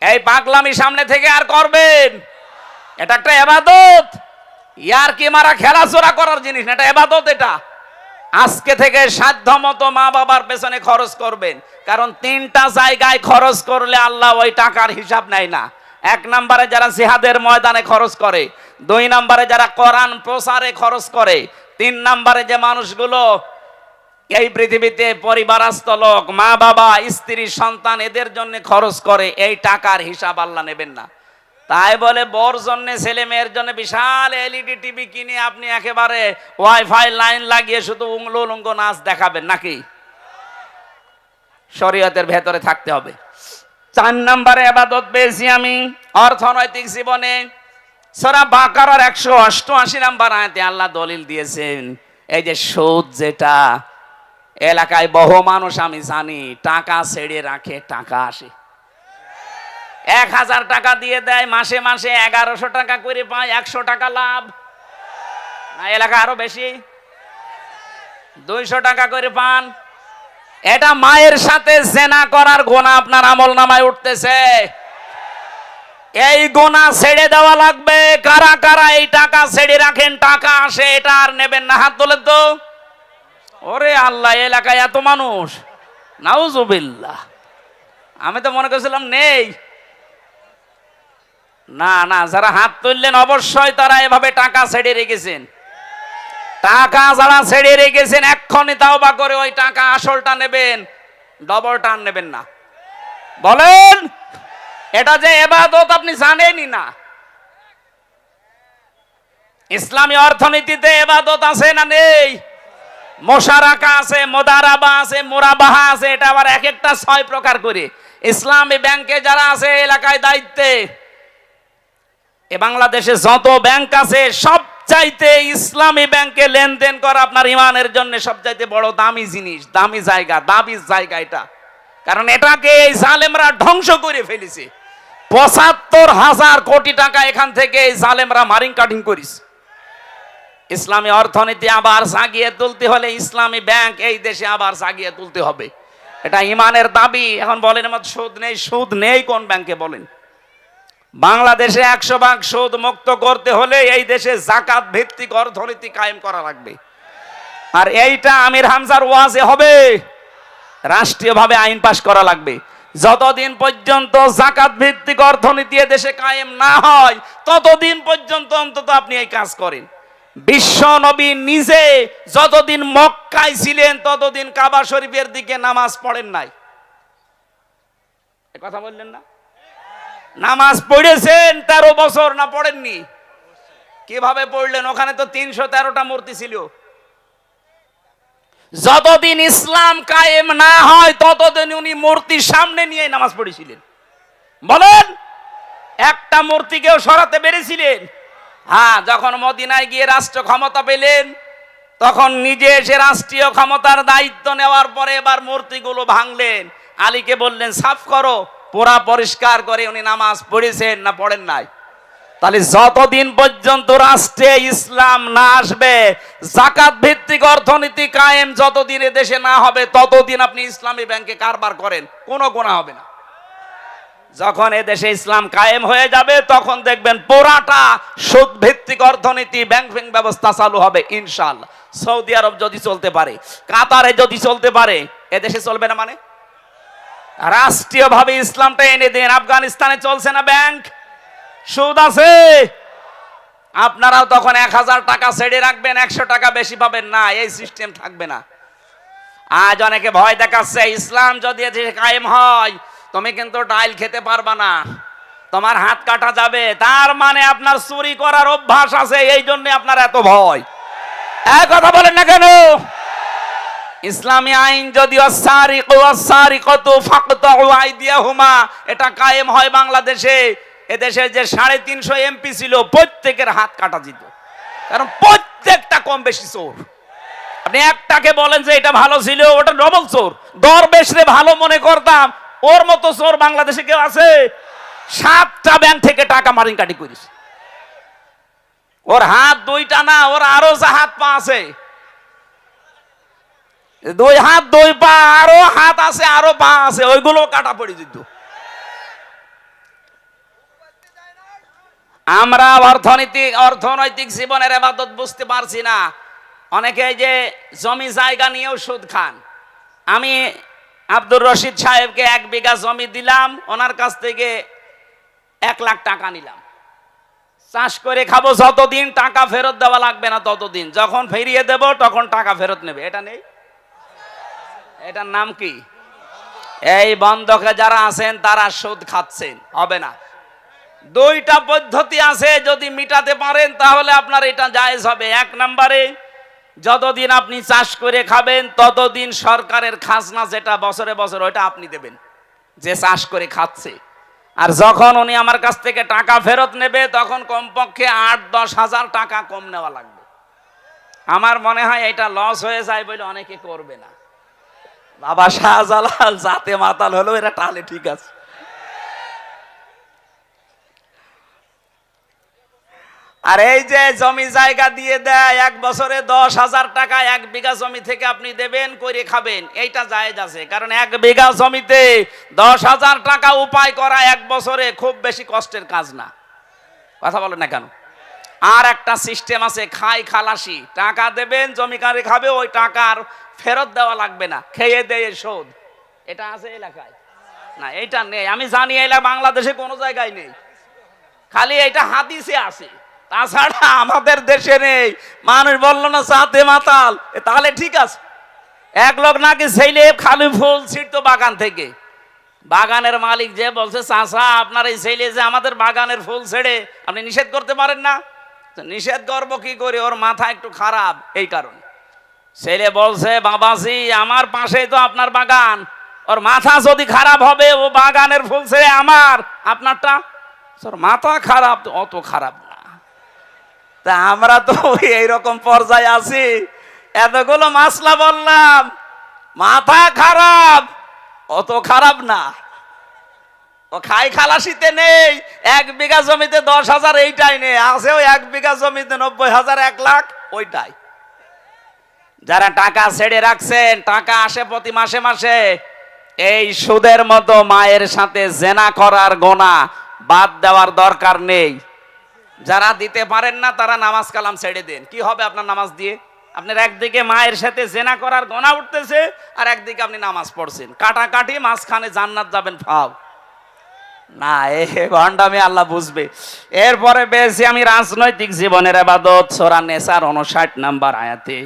এই পাগলামি সামনে থেকে আর করবেন? এটা একটা ইবাদত, ইয়ার কি মারা খেলাচোরা করার জিনিস না, এটা ইবাদত। এটা আজকে থেকে সাধ্যমতো মা বাবার পেছনে খরচ করবেন, কারণ 3টা জায়গায় খরচ করলে আল্লাহ ওই টাকার হিসাব নেয় না। 1 নম্বরে যারা জিহাদের ময়দানে খরচ করে, 2 নম্বরে যারা কোরআন প্রচারে খরচ করে, 3 নম্বরে যে মানুষগুলো এই পৃথিবীতে পরিবারস্থ লোক, মা বাবা, স্ত্রী, সন্তান, এদের জন্য খরচ করে, এই টাকার হিসাব আল্লাহ নেবেন না। তাই বলে বর জন্য, ছেলে মেয়ের জন্য বিশাল এলইডি টিভি কিনে আপনি একেবারে ওয়াইফাই লাইন লাগিয়ে শুধু উংলো উলঙ্গ নাচ দেখাবেন নাকি? শরীয়তের ভেতরে থাকতে হবে। 4 নম্বরে ইবাদত পেয়েছি আমি অর্থনৈতিক জীবনে। সূরা বাকারার 188 নম্বর আয়াতে আল্লাহ দলিল দিয়েছেন, এই যে সুদ, যেটা এলাকায় বহু মানুষ আমি জানি টাকা ছেড়ে রাখে, টাকা আসে। 1000 টাকা দিয়ে দেয়, মাসে মাসে 1100 টাকা করে পায়, 100 টাকা লাভ। না এলাকা আরো বেশি, 200 টাকা করে পান। এটা মায়ের সাথে জেনা করার গুনাহ আপনার আমল নামায় উঠতেছে। এই গুনাহ ছেড়ে দেওয়া লাগবে। কারা কারা এই টাকা ছেড়ে রাখেন, টাকা আসে, এটা আর নেবেন না? হাত তোলেন তো। ওরে আল্লাহ, এলাকায় এত মানুষ, নাউজুবিল্লাহ। আমি তো মনে করছিলাম নেই। না না, যারা হাত তুললেন অবশ্যই তারা এভাবে টাকা ছেড়ে রেখেছেন। টাকা যারা ছেড়ে রেখেছেন এক্ষুনি তাওবা করে ওই টাকা আসলটা নেবেন, ডবলটা নেবেন না। বলেন, এটা যে ইবাদত আপনি জানেনই না। ইসলামী অর্থনীতিতে ইবাদত আছে না নেই? মুশারাকা আছে, মুদারাবা আছে, মুরাবাহা আছে। এটা আবার এক একটা 6 প্রকার করে। ইসলামী ব্যাংকে যারা আছে এলাকায় দায়িত্বে, এ বাংলাদেশে যত ব্যাংক আছে সবচাইতে ইসলামী ব্যাংকে লেনদেন করা আপনার ইমানের জন্য সবচাইতে বড় দামি জিনিস, দামি জায়গা, দাবি জায়গা এটা। কারণ এটাকে এই জালেমরা ধ্বংস করে ফেলেছে। ৭৫,০০০ কোটি টাকা এখান থেকে এই জালেমরা মারিং কাটিং করিস। ইসলামী অর্থনীতি আবার জাগিয়ে তুলতে হলে ইসলামী ব্যাংক এই দেশে আবার জাগিয়ে তুলতে হবে। এটা ইমানের দাবি। এখন বলেন আমার সুদ নেই, সুদ নেই কোন ব্যাংকে বলেন? বাংলাদেশে 100% সুদ মুক্ত করতে হলে এই দেশে যাকাত ভিত্তিক অর্থনীতি কায়েম করা লাগবে। আর এইটা আমির হামজার ওয়াজে হবে, রাষ্ট্রীয়ভাবে আইন পাশ করা লাগবে। যতদিন পর্যন্ত যাকাত ভিত্তিক অর্থনীতি দেশে কায়েম না হয় ততদিন পর্যন্ত অন্তত আপনি এই কাজ করেন। বিশ্ব নবী নিজে যতদিন মক্কায় ছিলেন ততদিন কাবা শরীফের দিকে নামাজ পড়েন নাই। এ কথা বললেন না? নামাজ পড়েছেন 13 বছর, না পড়েননি? কিভাবে পড়লেন? ওখানে তো 313টা মূর্তি ছিল। যতদিন ইসলাম কায়েম না হয় ততদিন উনি মূর্তির সামনে নিয়ে নামাজ পড়েছিলেন। বলেন, একটা মূর্তিকেও সরাতে পেরেছিলেন? হ্যাঁ, যখন মদিনায় গিয়ে রাষ্ট্র ক্ষমতা পেলেন তখন নিজে এসে রাষ্ট্রীয় ক্ষমতার দায়িত্ব নেওয়ার পরে এবার মূর্তিগুলো ভাঙলেন। আলীকে বললেন সাফ করো, পুরা পরিষ্কার করে। উনি নামাজ পড়েছেন না পড়েন নাই? তাহলে যতদিন পর্যন্ত রাষ্ট্রে ইসলাম না আসবে, যাকাত ভিত্তিক অর্থনীতি কায়েম যতদিন দেশে না হবে ততদিন আপনি ইসলামী ব্যাংকে কারবার করেন, কোনো গুনাহ হবে না। যখন এদেশে ইসলাম কায়েম হয়ে যাবে তখন দেখবেন পুরাটা সুদ ভিত্তিক অর্থনীতি, ব্যাংক ব্যবস্থা চালু হবে ইনশাআল্লাহ। সৌদি আরব যদি চলতে পারে, কাতারে যদি চলতে পারে, এদেশে চলবে না মানে? রাষ্ট্রীয়ভাবে ইসলামটা এনে দেন। আফগানিস্তানে চলছে না ব্যাংক? সুদ আছে। আপনারাও তখন 1000 টাকা ছেড়ে রাখবেন, 100 টাকা বেশি পাবেন না। এই সিস্টেম থাকবে না। আজ অনেকে ভয় দেখাচ্ছে ইসলাম যদি কায়েম হয় তুমি কিন্তু ডাইল খেতে পারবা না, তোমার হাত কাটা যাবে। তার মানে আপনার চুরি করার অভ্যাস আছে, এই জন্য আপনার এত ভয়। এক কথা বলেন না কেন? ইসলামী আইন যদি এটা কায়েম হয় বাংলাদেশে, এদেশে যে 350 এমপি ছিল প্রত্যেকের হাত কাটা যেত। কারণ প্রত্যেকটা কম বেশি চোর। আপনি একটাকে বলেন যে এটা ভালো ছিল, ওটা ডবল চোর। দরবেশরে ভালো মনে করতাম, ওর মতো চোর বাংলাদেশে কেউ আছে? 7টা ব্যাংক থেকে টাকা মারিং কাটি করিস। ওর হাত 2টা না, ওর আরো যা হাত পা আছে, 2 হাত 2 পা, আরো হাত আছে, আরো পা আছে, ওইগুলো কাটা পড়ে যেত। আমরা অর্থনৈতিক জীবনের ইবাদত বুঝতে পারছি না। অনেকে যে জমি জায়গা নিয়েও সুদ খান। আমি আব্দুর রশিদ সাহেবকে 1 বিঘা জমি দিলাম, ওনার কাছ থেকে 1 লাখ টাকা নিলাম। চাষ করে খাবো, যতদিন টাকা ফেরত দেওয়া লাগবে না ততদিন। যখন ফিরিয়ে দেব তখন টাকা ফেরত নেবে। এটা নেই? এটার নাম কি? এই বন্ধকে যারা আছেন তারা সুদ খাচ্ছেন। হবে না। 2টা পদ্ধতি আছে, যদি মিটাতে পারেন তাহলে আপনার এটা জায়েজ হবে। 1 নম্বরে, যতদিন আপনি চাষ করে খাবেন ততদিন সরকারের খাজনা যেটা বছরে বছর ওইটা আপনি দেবেন, যে চাষ করে খাচ্ছে। আর যখন উনি আমার কাছ থেকে টাকা ফেরত নেবে তখন কমপক্ষে 8-10 হাজার টাকা কম নেওয়া লাগবে। আমার মনে হয় এটা লস হয়ে যায় বলে অনেকে করবে না। বাবা শাহজালাল জাতে মাতাল হলো, এরা তাহলে ঠিক আছে। আর এই যে জমি জায়গা দিয়ে দেয়, 1 বছরে 10,000 টাকা 1 বিঘা জমি থেকে আপনি দেবেন, করে খাবেন, এইটা জায়েজ আছে। কারণ 1 বিঘা জমিতে 10,000 টাকা উপায় করা 1 বছরে খুব বেশি কষ্টের কাজ না। কথা বলেন না কেন? আর একটা সিস্টেম আছে, খাই খালাসি, টাকা দেবেন, জমিকারে খাবে, ওই টাকার ফেরত দেওয়া লাগবে না, খেয়ে দেয়ে শোধ। এটা আছে এলাকায়? না, এটা নেই। আমি জানি এলাকা বাংলাদেশে কোনো জায়গায় নেই, খালি এটা হাদিসে আছে, তাছাড়া আমাদের দেশে নেই। মানুষ বললো না চাঁদে মাতাল, তাহলে ঠিক আছে। এক লোক নাকি ছেলে খালি ফুল ছিঁড়তো বাগান থেকে, বাগানের মালিক যে বলছে, চাচা আপনার এই ছেলে যে আমাদের বাগানের ফুল ছেড়ে, আপনি নিষেধ করতে পারেন না? নিষেধ করবো কি করে, ওর মাথা একটু খারাপ, এই কারণে। ছেলে বলছে, বাবাজি আমার পাশেই তো আপনার বাগান, ওর মাথা যদি খারাপ হবে, ও বাগানের ফুল ছেড়ে আমার, আপনারটা ওর মাথা খারাপ। তো অত খারাপ না। তা আমরা তো এইরকম পর্যায়ে আছি, এতগুলো মাসলা বললাম, মাথা খারাপ, অত খারাপ না। ও খাই খালাসিতে নেই, 1 বিঘা জমিতে 10,000, এইটাই নেই। আছে ওই 1 বিঘা জমিতে 90,000, 1 লাখ, ওইটাই। যারা টাকা ছেড়ে রাখছেন, টাকা আসে প্রতি মাসে মাসে, এই সুদের মতো মায়ের সাথে জেনা করার গোনা বাদ দেওয়ার দরকার নেই। যারা দিতে পারেন না, তারা নামাজ কালাম ছেড়ে দেন। কি হবে আপনার নামাজ দিয়ে? আপনার একদিকে মায়ের সাথে জেনা করার গোনা উঠতেছে, আর একদিকে আপনি নামাজ পড়ছেন, কাটাকাটি, মাঝখানে জান্নাত যাবেন ফাও না। এ ভণ্ডামি আল্লাহ বুঝবে। এরপরে বেশি আমি রাজনৈতিক জীবনের ইবাদত, সূরা নেসার 59 নম্বর আয়াতে,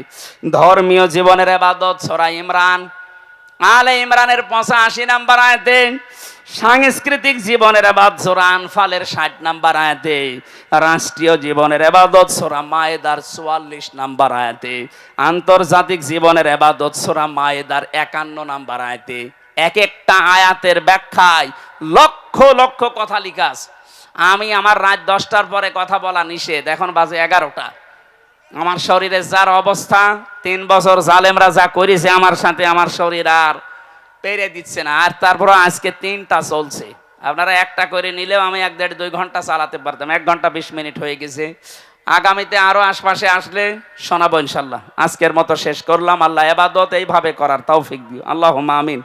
ধর্মীয় জীবনের ইবাদত সূরা ইমরান, আলে ইমরানের 85 নম্বর আয়াতে, সাংস্কৃতিক জীবনের ইবাদত সূরা আনফালের 60 নম্বর আয়াতে, রাষ্ট্রীয় জীবনের ইবাদত সূরা মায়েদার 44 নম্বর আয়াতে, আন্তর্জাতিক জীবনের ইবাদত সূরা মায়েদার 51 নম্বর আয়াতে। এক একটা আয়াতের ব্যাখ্যায় লক্ষ লক্ষ কথা লিখা আছে। আমি আমার রাত 10টার পরে কথা বলা নিষেধ, এখন বাজে 11টা। আমার শরীরে যার অবস্থা, 3 বছর জালেমরা যা করেছে আমার সাথে, আমার শরীর আর পেরে দিচ্ছে না। আর তারপর আজকে 3টা চলছে, আপনারা একটা করে নিলেও আমি 1-1.5-2 ঘন্টা চালাতে পারতাম। 1 ঘন্টা 20 মিনিট হয়ে গেছে। আগামীতে আরো আশপাশে আসলে শোনাবো ইনশাল্লাহ। আজকের মতো শেষ করলাম। আল্লাহ ইবাদত এইভাবে করার তৌফিক দিও, আল্লাহুম্মা আমিন।